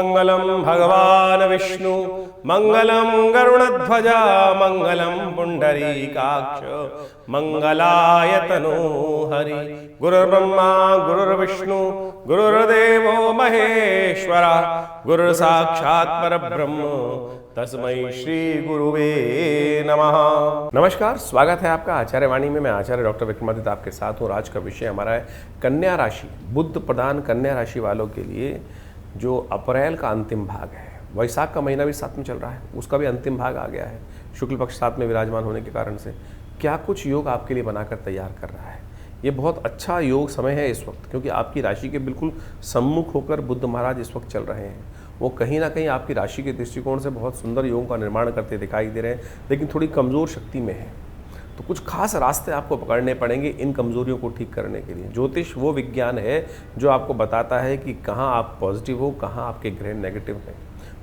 मंगलम भगवान विष्णु मंगलम गरुड़ध्वजा मंगलम पुंडरीकाक्ष मंगलाय तनो हरि। गुरुर्ब्रह्मा गुरुर्विष्णु गुरुर्देवो महेश्वरा गुरु साक्षात् परब्रह्म तस्मै श्री गुरुवे नमः। नमस्कार, स्वागत है आपका आचार्य वाणी में। मैं आचार्य डॉक्टर विक्रमादित्य आपके साथ हूँ। आज का विषय हमारा है कन्या राशि, बुध प्रधान कन्या राशि वालों के लिए जो अप्रैल का अंतिम भाग है। वैशाख का महीना भी साथ में चल रहा है, उसका भी अंतिम भाग आ गया है शुक्ल पक्ष साथ में विराजमान होने के कारण से। क्या कुछ योग आपके लिए बनाकर तैयार कर रहा है। ये बहुत अच्छा योग समय है इस वक्त, क्योंकि आपकी राशि के बिल्कुल सम्मुख होकर बुध महाराज इस वक्त चल रहे हैं। वो कहीं ना कहीं आपकी राशि के दृष्टिकोण से बहुत सुंदर योग का निर्माण करते दिखाई दे रहे हैं, लेकिन थोड़ी कमज़ोर शक्ति में है। तो कुछ खास रास्ते आपको पकड़ने पड़ेंगे इन कमज़ोरियों को ठीक करने के लिए। ज्योतिष वो विज्ञान है जो आपको बताता है कि कहाँ आप पॉजिटिव हो, कहाँ आपके ग्रह नेगेटिव हैं।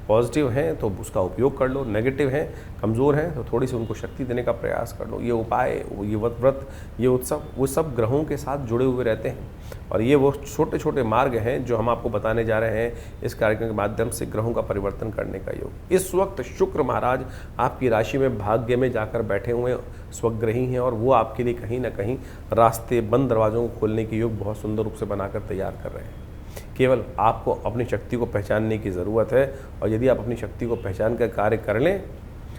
पॉजिटिव हैं तो उसका उपयोग कर लो, नेगेटिव हैं, कमज़ोर हैं तो थोड़ी सी उनको शक्ति देने का प्रयास कर लो। ये उपाय, ये व्रत, ये उत्सव, वो सब ग्रहों के साथ जुड़े हुए रहते हैं। और ये वो छोटे छोटे मार्ग हैं जो हम आपको बताने जा रहे हैं इस कार्यक्रम के माध्यम से, ग्रहों का परिवर्तन करने का योग। इस वक्त शुक्र महाराज आपकी राशि में भाग्य में जाकर बैठे हुए स्वग्रही हैं, और वो आपके लिए कहीं ना कहीं रास्ते, बंद दरवाज़ों को खोलने के योग बहुत सुंदर रूप से बनाकर तैयार कर रहे हैं। केवल आपको अपनी शक्ति को पहचानने की ज़रूरत है, और यदि आप अपनी शक्ति को पहचान कर कार्य कर लें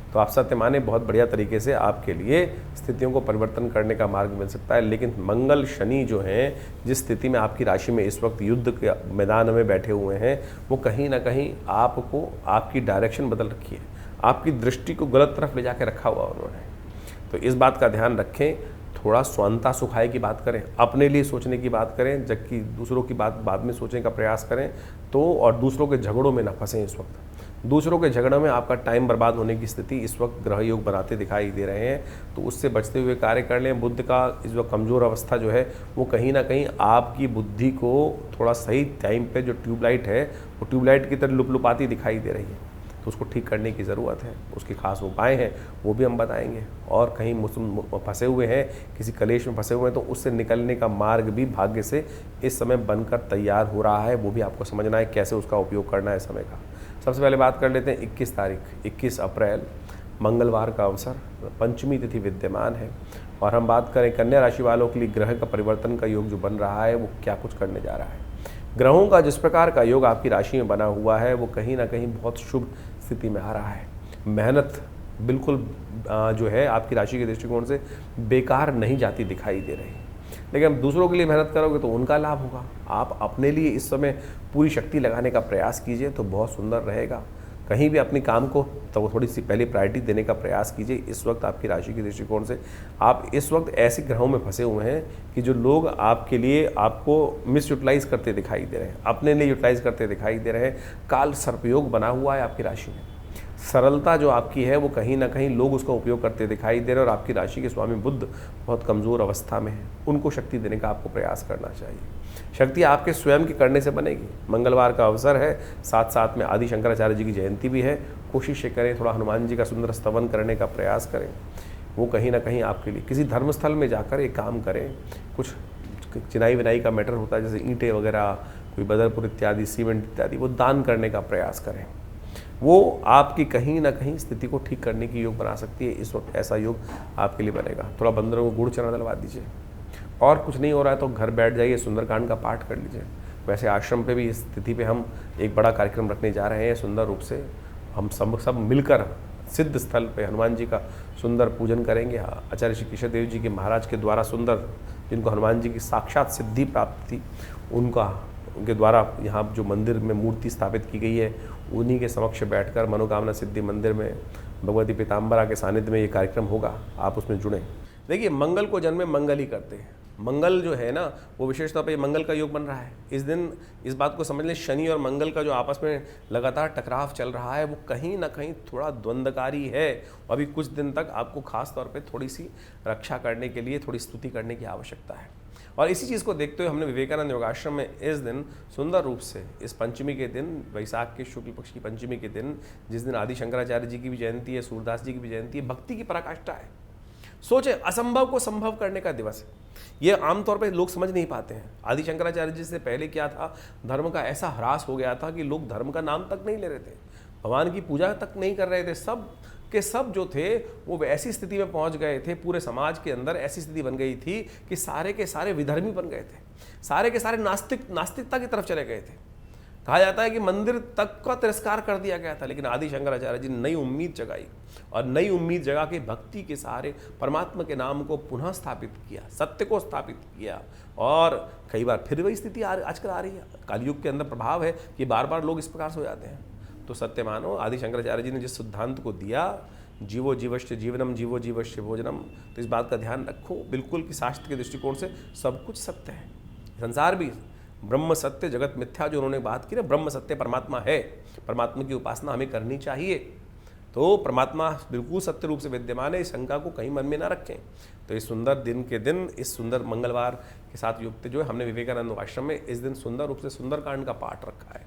तो आप सत्य माने बहुत बढ़िया तरीके से आपके लिए स्थितियों को परिवर्तन करने का मार्ग मिल सकता है। लेकिन मंगल शनि जो हैं, जिस स्थिति में आपकी राशि में इस वक्त युद्ध के मैदान में बैठे हुए हैं, वो कहीं ना कहीं आपको, आपकी डायरेक्शन बदल रखी है, आपकी दृष्टि को गलत तरफ ले जाके रखा हुआ उन्होंने। तो इस बात का ध्यान रखें, थोड़ा स्वांता सुखाय की बात करें, अपने लिए सोचने की बात करें, जबकि दूसरों की बात बाद में सोचने का प्रयास करें तो। और दूसरों के झगड़ों में ना फंसें। इस वक्त दूसरों के झगड़ों में आपका टाइम बर्बाद होने की स्थिति इस वक्त ग्रह योग बनाते दिखाई दे रहे हैं, तो उससे बचते हुए कार्य कर लें। बुद्ध का इस वक्त कमज़ोर अवस्था जो है वो कहीं ना कहीं आपकी बुद्धि को थोड़ा सही टाइम पे, जो ट्यूबलाइट है वो ट्यूबलाइट की तरह लुपलुपाती दिखाई दे रही है, तो उसको ठीक करने की ज़रूरत है। उसके खास उपाय हैं वो भी हम बताएंगे। और कहीं फंसे हुए हैं, किसी कलेश में फंसे हुए हैं, तो उससे निकलने का मार्ग भी भाग्य से इस समय बनकर तैयार हो रहा है। वो भी आपको समझना है कैसे उसका उपयोग करना है समय का। सबसे पहले बात कर लेते हैं 21 तारीख, 21 अप्रैल मंगलवार का अवसर, पंचमी तिथि विद्यमान है। और हम बात करें कन्या राशि वालों के लिए ग्रह का परिवर्तन का योग जो बन रहा है वो क्या कुछ करने जा रहा है। ग्रहों का जिस प्रकार का योग आपकी राशि में बना हुआ है वो कहीं ना कहीं बहुत शुभ स्थिति में आ रहा है। मेहनत बिल्कुल जो है आपकी राशि के दृष्टिकोण से बेकार नहीं जाती दिखाई दे रही। लेकिन आप दूसरों के लिए मेहनत करोगे तो उनका लाभ होगा। आप अपने लिए इस समय पूरी शक्ति लगाने का प्रयास कीजिए तो बहुत सुंदर रहेगा। कहीं भी अपने काम को तो थोड़ी सी पहले प्रायोरिटी देने का प्रयास कीजिए। इस वक्त आपकी राशि के दृष्टिकोण से आप इस वक्त ऐसे ग्रहों में फंसे हुए हैं कि जो लोग आपके लिए, आपको मिस यूटिलाइज करते दिखाई दे रहे हैं, अपने लिए यूटिलाइज करते दिखाई दे रहे हैं। काल सर्पयोग बना हुआ है आपकी राशि में। सरलता जो आपकी है वो कहीं ना कहीं लोग उसका उपयोग करते दिखाई दे रहे हैं, और आपकी राशि के स्वामी बुध बहुत कमज़ोर अवस्था में है। उनको शक्ति देने का आपको प्रयास करना चाहिए। शक्ति आपके स्वयं के करने से बनेगी। मंगलवार का अवसर है, साथ साथ में आदि शंकराचार्य जी की जयंती भी है। कोशिश करें थोड़ा हनुमान जी का सुंदर स्तवन करने का प्रयास करें। वो कहीं ना कहीं आपके लिए किसी धर्मस्थल में जाकर एक काम करें। कुछ चिनाई विनाई का मैटर होता है, जैसे ईंटें वगैरह, कोई बदरपुर इत्यादि, सीमेंट इत्यादि, वो दान करने का प्रयास करें। वो आपकी कहीं ना कहीं स्थिति को ठीक करने की योग बना सकती है। इस वक्त ऐसा योग आपके लिए बनेगा। थोड़ा बंदरों को गुड़ चना डलवा दीजिए। और कुछ नहीं हो रहा है तो घर बैठ जाइए, सुंदरकांड का पाठ कर लीजिए। वैसे आश्रम पे भी इस स्थिति पे हम एक बड़ा कार्यक्रम रखने जा रहे हैं सुंदर रूप से। हम सब मिलकर सिद्ध स्थल पे हनुमान जी का सुंदर पूजन करेंगे। आचार्य श्री कृष्ण देव जी के महाराज के द्वारा सुंदर, जिनको हनुमान जी की साक्षात सिद्धि प्राप्त थी, उनके द्वारा यहाँ जो मंदिर में मूर्ति स्थापित की गई है, उन्हीं के समक्ष बैठकर मनोकामना सिद्धि मंदिर में भगवती पीताम्बरा के सानिध्य में ये कार्यक्रम होगा। आप उसमें जुड़ें। देखिए, मंगल को जन्मे मंगल ही करते हैं। मंगल जो है ना, वो विशेष तौर पे मंगल का योग बन रहा है इस दिन। इस बात को समझ लें, शनि और मंगल का जो आपस में लगातार टकराव चल रहा है वो कहीं ना कहीं थोड़ा द्वंद्वकारी है। अभी कुछ दिन तक आपको खास तौर पे थोड़ी सी रक्षा करने के लिए थोड़ी स्तुति करने की आवश्यकता है। और इसी चीज़ को देखते हुए हमने विवेकानंद योगाश्रम में इस दिन सुंदर रूप से, इस पंचमी के दिन, वैशाख के शुक्ल पक्ष की पंचमी के दिन, जिस दिन आदि शंकराचार्य जी की भी जयंती है, सूरदास जी की भी जयंती है, भक्ति की पराकाष्ठा है। सोचे, असंभव को संभव करने का दिवस है। ये आमतौर पे लोग समझ नहीं पाते हैं। आदि शंकराचार्य जी से पहले क्या था, धर्म का ऐसा ह्रास हो गया था कि लोग धर्म का नाम तक नहीं ले रहे थे, भगवान की पूजा तक नहीं कर रहे थे। सब के सब जो थे वो ऐसी स्थिति में पहुंच गए थे, पूरे समाज के अंदर ऐसी स्थिति बन गई थी कि सारे के सारे विधर्मी बन गए थे, सारे के सारे नास्तिकता की तरफ चले गए थे। कहा जाता है कि मंदिर तक का तिरस्कार कर दिया गया था, लेकिन आदि शंकराचार्य जी ने नई उम्मीद जगाई और नई उम्मीद जगा के भक्ति के सहारे परमात्मा के नाम को पुनः स्थापित किया, सत्य को स्थापित किया। और कई बार फिर वही स्थिति आजकल आ रही है। कलयुग के अंदर प्रभाव है कि बार बार लोग इस प्रकार से हो जाते हैं। तो सत्य मानो, आदि शंकराचार्य जी ने जिस सिद्धांत को दिया, जीवो जीवश्च जीवनम, जीवो जीवश्च भोजनम, तो इस बात का ध्यान रखो बिल्कुल कि शास्त्र के दृष्टिकोण से सब कुछ सत्य है। संसार भी ब्रह्म सत्य जगत मिथ्या जो उन्होंने बात की ना, ब्रह्म सत्य परमात्मा है, परमात्मा की उपासना हमें करनी चाहिए। तो परमात्मा बिल्कुल सत्य रूप से विद्यमान है, इस शंका को कहीं मन में ना रखें। तो इस सुंदर दिन के दिन, इस सुंदर मंगलवार के साथ युक्त जो है, हमने विवेकानंद आश्रम में इस दिन सुंदर रूप से सुंदरकांड का पाठ रखा है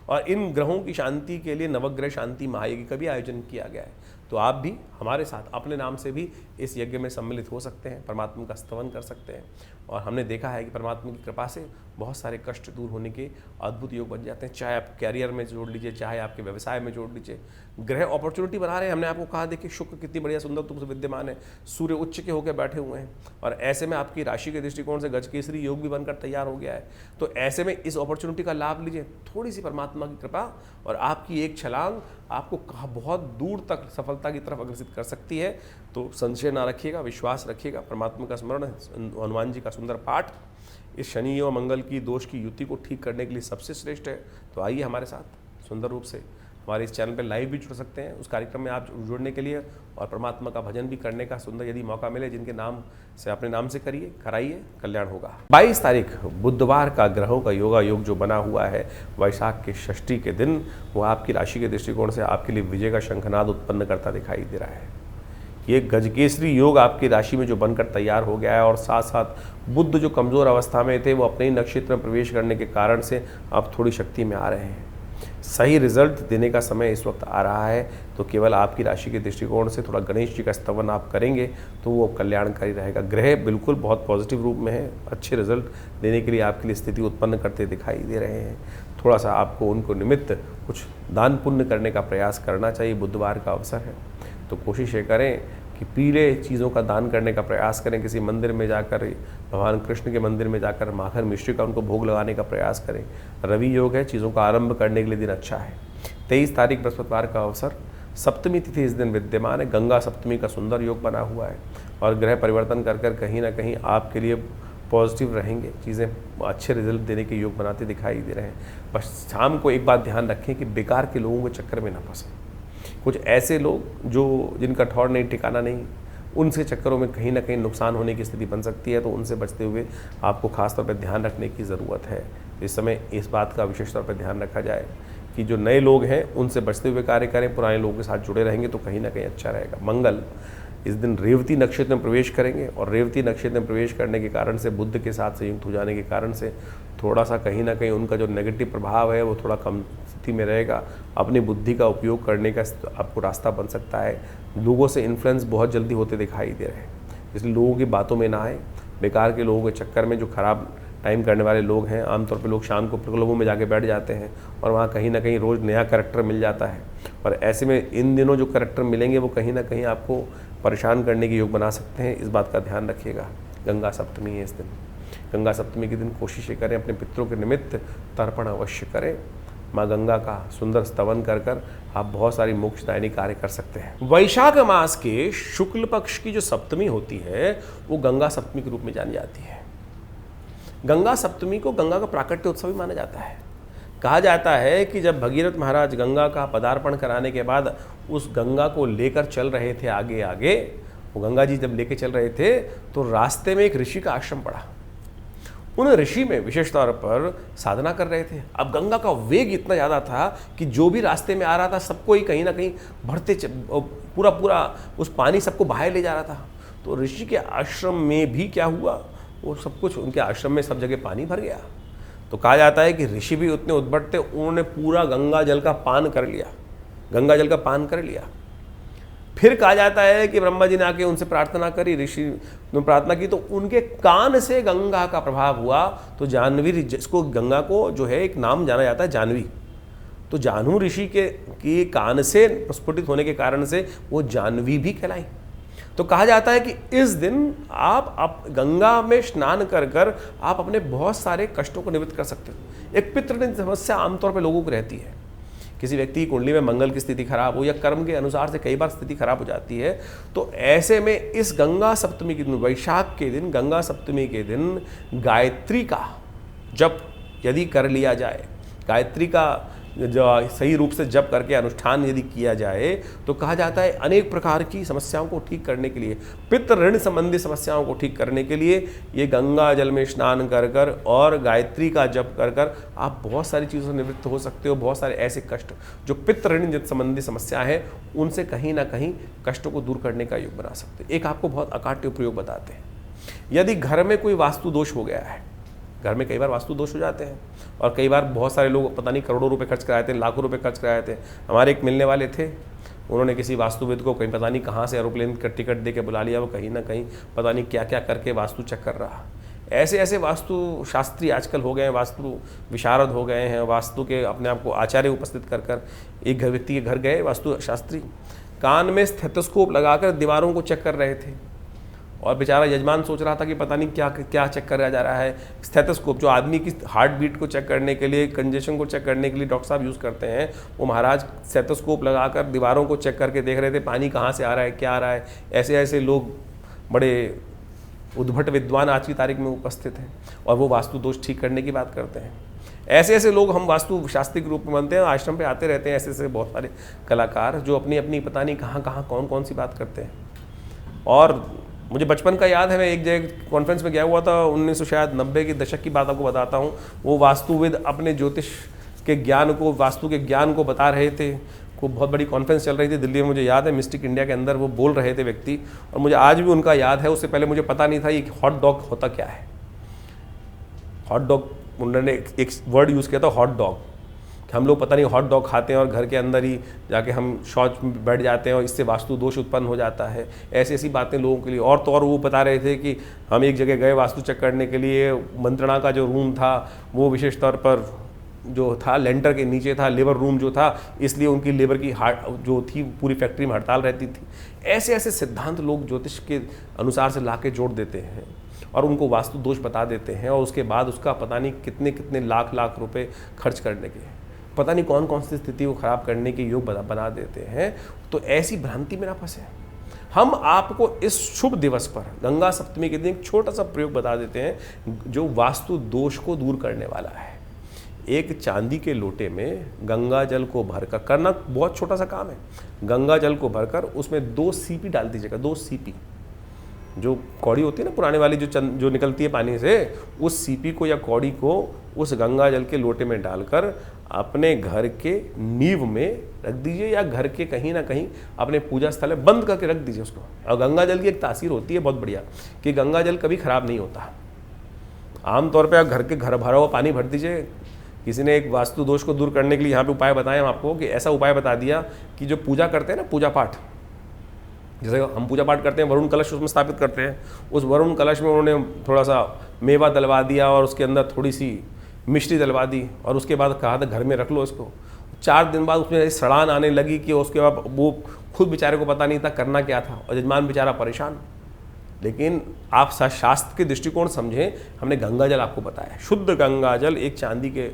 और इन ग्रहों की शांति के लिए नवग्रह शांति महायज्ञ का भी आयोजन किया गया है। तो आप भी हमारे साथ अपने नाम से भी इस यज्ञ में सम्मिलित हो सकते हैं, परमात्मा का स्तवन कर सकते हैं। और हमने देखा है कि परमात्मा की कृपा से बहुत सारे कष्ट दूर होने के अद्भुत योग बन जाते हैं। चाहे आप कैरियर में जोड़ लीजिए, चाहे आपके व्यवसाय में जोड़ लीजिए, ग्रह अपॉर्चुनिटी बना रहे हैं। हमने आपको कहा, देखिए शुक्र कितनी बढ़िया सुंदर रूप से विद्यमान है, सूर्य उच्च के होकर बैठे हुए हैं और ऐसे में आपकी राशि के दृष्टिकोण से गजकेसरी योग भी बनकर तैयार हो गया है। तो ऐसे में इस अपॉर्चुनिटी का लाभ लीजिए। थोड़ी सी परमात्मा की कृपा और आपकी एक छलांग आपको बहुत दूर तक सफलता की तरफ अग्रसित कर सकती है। तो संशय ना रखिएगा, विश्वास रखिएगा। परमात्मा का स्मरण, हनुमान जी का सुंदर पाठ इस शनि और मंगल की दोष की युति को ठीक करने के लिए सबसे श्रेष्ठ है। तो आइए हमारे साथ सुंदर रूप से हमारे इस चैनल पर लाइव भी जुड़ सकते हैं। उस कार्यक्रम में आप जुड़ने के लिए और परमात्मा का भजन भी करने का सुंदर यदि मौका मिले, जिनके नाम से अपने नाम से करिए, कराइए, कल्याण होगा। 22 तारीख बुधवार का ग्रहों का योगा योग जो बना हुआ है वैशाख के षष्ठी के दिन, वो आपकी राशि के दृष्टिकोण से आपके लिए विजय का शंखनाद उत्पन्न करता दिखाई दे रहा है। ये गजकेसरी योग आपकी राशि में जो बनकर तैयार हो गया है और साथ साथ बुध जो कमज़ोर अवस्था में थे वो अपने ही नक्षत्र में प्रवेश करने के कारण से अब थोड़ी शक्ति में आ रहे हैं। सही रिजल्ट देने का समय इस वक्त आ रहा है। तो केवल आपकी राशि के दृष्टिकोण से थोड़ा गणेश जी का स्तवन आप करेंगे तो वो कल्याणकारी रहेगा। ग्रह बिल्कुल बहुत पॉजिटिव रूप में है, अच्छे रिजल्ट देने के लिए आपके लिए स्थिति उत्पन्न करते दिखाई दे रहे हैं। थोड़ा सा आपको उनको निमित्त कुछ दान पुण्य करने का प्रयास करना चाहिए। बुधवार का अवसर है तो कोशिश ये करें कि पीले चीज़ों का दान करने का प्रयास करें। किसी मंदिर में जाकर, भगवान कृष्ण के मंदिर में जाकर माखन मिश्री का उनको भोग लगाने का प्रयास करें। रवि योग है, चीज़ों का आरंभ करने के लिए दिन अच्छा है। 23 तारीख बृहस्पतिवार का अवसर, सप्तमी तिथि इस दिन विद्यमान है। गंगा सप्तमी का सुंदर योग बना हुआ है और ग्रह परिवर्तन कर कर कहीं ना कहीं आपके लिए पॉजिटिव रहेंगे, चीज़ें अच्छे रिजल्ट देने के योग बनाते दिखाई दे रहे हैं। बस शाम को एक बात ध्यान रखें कि बेकार के लोगों के चक्कर में ना फंसें। कुछ ऐसे लोग जो जिनका ठौर नहीं, ठिकाना नहीं, उनसे चक्करों में कहीं ना कहीं नुकसान होने की स्थिति बन सकती है। तो उनसे बचते हुए आपको खास तौर पर ध्यान रखने की ज़रूरत है। इस समय इस बात का विशेष तौर पर ध्यान रखा जाए कि जो नए लोग हैं उनसे बचते हुए कार्य करें, पुराने लोगों के साथ जुड़े रहेंगे तो कहीं ना कहीं अच्छा रहेगा। मंगल इस दिन रेवती नक्षत्र में प्रवेश करेंगे और रेवती नक्षत्र में प्रवेश करने के कारण से, बुध के साथ संयुक्त हो जाने के कारण से थोड़ा सा कहीं ना कहीं उनका जो नेगेटिव प्रभाव है वो थोड़ा कम स्थिति में रहेगा। अपनी बुद्धि का उपयोग करने का आपको रास्ता बन सकता है। लोगों से इन्फ्लुएंस बहुत जल्दी होते दिखाई दे रहे हैं, इसलिए लोगों की बातों में ना आए। बेकार के लोगों के चक्कर में जो खराब टाइम करने वाले लोग हैं, आमतौर पे लोग शाम को क्लबों में जाके बैठ जाते हैं और वहाँ कहीं ना कहीं रोज़ नया कैरेक्टर मिल जाता है। और ऐसे में इन दिनों जो कैरेक्टर मिलेंगे वो कहीं ना कहीं आपको परेशान करने के योग बना सकते हैं। इस बात का ध्यान रखिएगा। गंगा सप्तमी है इस दिन। गंगा सप्तमी के दिन कोशिश करें अपने पितरों के निमित्त तर्पण अवश्य करें। माँ गंगा का सुंदर स्तवन कर कर आप बहुत सारी मोक्षदायिनी कार्य कर सकते हैं। वैशाख मास के शुक्ल पक्ष की जो सप्तमी होती है वो गंगा सप्तमी के रूप में जानी जाती है। गंगा सप्तमी को गंगा का प्राकट्य उत्सव भी माना जाता है। कहा जाता है कि जब भगीरथ महाराज गंगा का पदार्पण कराने के बाद उस गंगा को लेकर चल रहे थे आगे आगे, वो गंगा जी जब लेके चल रहे थे तो रास्ते में एक ऋषि का आश्रम पड़ा। उन ऋषि में विशेष तौर पर साधना कर रहे थे। अब गंगा का वेग इतना ज़्यादा था कि जो भी रास्ते में आ रहा था सबको ही कहीं ना कहीं भरते पूरा उस पानी सबको बहाए ले जा रहा था। तो ऋषि के आश्रम में भी क्या हुआ, वो सब कुछ उनके आश्रम में सब जगह पानी भर गया। तो कहा जाता है कि ऋषि भी उतने उद्भट थे, उन्होंने पूरा गंगा जल का पान कर लिया, गंगा जल का पान कर लिया। फिर कहा जाता है कि ब्रह्मा जी ने आके उनसे प्रार्थना करी, ऋषि ने प्रार्थना की तो उनके कान से गंगा का प्रभाव हुआ। तो जानवी, जिसको गंगा को जो है एक नाम जाना जाता है जानवी, तो जानू ऋषि के कान से प्रस्फुटित होने के कारण से वो जानवी भी कहलाई। तो कहा जाता है कि इस दिन आप गंगा में स्नान कर कर आप अपने बहुत सारे कष्टों को निवृत्त कर सकते हो। एक पितृऋण समस्या आमतौर पर लोगों को रहती है, किसी व्यक्ति की कुंडली में मंगल की स्थिति खराब हो या कर्म के अनुसार से कई बार स्थिति खराब हो जाती है, तो ऐसे में इस गंगा सप्तमी के दिन, वैशाख के दिन, गंगा सप्तमी के दिन गायत्री का जप यदि कर लिया जाए, गायत्री का जो सही रूप से जप करके अनुष्ठान यदि किया जाए, तो कहा जाता है अनेक प्रकार की समस्याओं को ठीक करने के लिए, पितृ ऋण संबंधी समस्याओं को ठीक करने के लिए ये गंगा जल में स्नान कर कर और गायत्री का जप कर कर आप बहुत सारी चीज़ों से निवृत्त हो सकते हो। बहुत सारे ऐसे कष्ट जो पितृ ऋण संबंधी समस्या है उनसे कहीं ना कहीं कष्टों को दूर करने का योग बना सकते हैं। एक आपको बहुत अकाट्य प्रयोग बताते हैं। यदि घर में कोई वास्तु दोष हो गया है, घर में कई बार वास्तु दोष हो जाते हैं और कई बार बहुत सारे लोग पता नहीं करोड़ों रुपए खर्च कराए थे, लाखों रुपए खर्च कराए थे। हमारे एक मिलने वाले थे, उन्होंने किसी वास्तुविद को कहीं पता नहीं कहाँ से एरोप्लेन का टिकट दे के बुला लिया, वो कहीं ना कहीं पता नहीं क्या क्या करके वास्तु चेक कर रहा। ऐसे ऐसे वास्तु शास्त्री आजकल हो गए हैं, वास्तु विशारद हो गए हैं, वास्तु के अपने आप को आचार्य उपस्थित कर कर। एक व्यक्ति के घर गए वास्तु शास्त्री, कान में स्टेथोस्कोप लगाकर दीवारों को चेक कर रहे थे और बेचारा यजमान सोच रहा था कि पता नहीं क्या क्या चेक करा जा रहा है। स्टेथोस्कोप जो आदमी की हार्ट बीट को चेक करने के लिए, कंजेशन को चेक करने के लिए डॉक्टर साहब यूज़ करते हैं, वो महाराज स्टेथोस्कोप लगाकर दीवारों को चेक करके देख रहे थे पानी कहाँ से आ रहा है, क्या आ रहा है। ऐसे ऐसे लोग बड़े उद्भट विद्वान आज की तारीख में उपस्थित हैं और वो वास्तु दोष ठीक करने की बात करते हैं। ऐसे ऐसे लोग हम वास्तु शास्त्री के रूप में बनते हैं, आश्रम पे आते रहते हैं। ऐसे ऐसे बहुत सारे कलाकार जो अपनी अपनी पता नहीं कहाँ कहाँ कौन कौन सी बात करते हैं। और मुझे बचपन का याद है, मैं एक जगह कॉन्फ्रेंस में गया हुआ था, 1990 के दशक की बात आपको बताता हूँ। वो वास्तुविद अपने ज्योतिष के ज्ञान को, वास्तु के ज्ञान को बता रहे थे। को बहुत बड़ी कॉन्फ्रेंस चल रही थी दिल्ली में, मुझे याद है मिस्टिक इंडिया के अंदर वो बोल रहे थे व्यक्ति, और मुझे आज भी उनका याद है। उससे पहले मुझे पता नहीं था ये हॉट डॉग होता क्या है। हॉट डॉग उन्होंने एक वर्ड यूज़ किया था, हॉट डॉग। हम लोग पता नहीं हॉट डॉग खाते हैं और घर के अंदर ही जाके हम शौच में बैठ जाते हैं और इससे वास्तु दोष उत्पन्न हो जाता है। ऐसी ऐसी बातें लोगों के लिए। और तो और वो बता रहे थे कि हम एक जगह गए वास्तु चेक करने के लिए, मंत्रणा का जो रूम था वो विशेष तौर पर जो था लेंटर के नीचे था, लेबर रूम जो था, इसलिए उनकी लेबर की जो थी पूरी फैक्ट्री में हड़ताल रहती थी। ऐसे ऐसे सिद्धांत लोग ज्योतिष के अनुसार से ला के जोड़ देते हैं और उनको वास्तु दोष बता देते हैं, और उसके बाद उसका पता नहीं कितने कितने लाख लाख रुपए खर्च करने के, पता नहीं कौन कौन सी स्थिति को खराब करने के योग बना देते हैं। तो ऐसी भ्रांति में ना फंसे। हम आपको इस शुभ दिवस पर गंगा सप्तमी के दिन एक छोटा सा प्रयोग बता देते हैं जो वास्तु दोष को दूर करने वाला है। एक चांदी के लोटे में गंगा जल को भरकर, करना बहुत छोटा सा काम है, गंगा जल को भरकर उसमें 2 सीपी डाल दीजिएगा। 2 सीपी जो कौड़ी होती है ना पुराने वाली जो निकलती है पानी से, उस सीपी को या कौड़ी को उस गंगा जल के लोटे में डालकर अपने घर के नींव में रख दीजिए, या घर के कहीं ना कहीं अपने पूजा स्थल में बंद करके रख दीजिए उसको। और गंगा जल की एक तासीर होती है बहुत बढ़िया कि गंगा जल कभी ख़राब नहीं होता। आमतौर पर आप घर के घर भरा हुआ पानी भर दीजिए। किसी ने एक वास्तु दोष को दूर करने के लिए यहाँ पे उपाय बताए हम आपको, कि ऐसा उपाय बता दिया कि जो पूजा करते हैं ना, पूजा पाठ, जैसे हम पूजा पाठ करते हैं, वरुण कलश उसमें स्थापित करते हैं, उस वरुण कलश में उन्होंने थोड़ा सा मेवा डलवा दिया और उसके अंदर थोड़ी सी मिश्री डलवा दी, और उसके बाद कहा था घर में रख लो इसको। 4 दिन बाद उसमें सड़ान आने लगी कि उसके बाद वो खुद बेचारे को पता नहीं था करना क्या था, और यजमान बेचारा परेशान। लेकिन आप शास्त्र के दृष्टिकोण समझें, हमने गंगा जल आपको बताया, शुद्ध गंगा जल एक चांदी के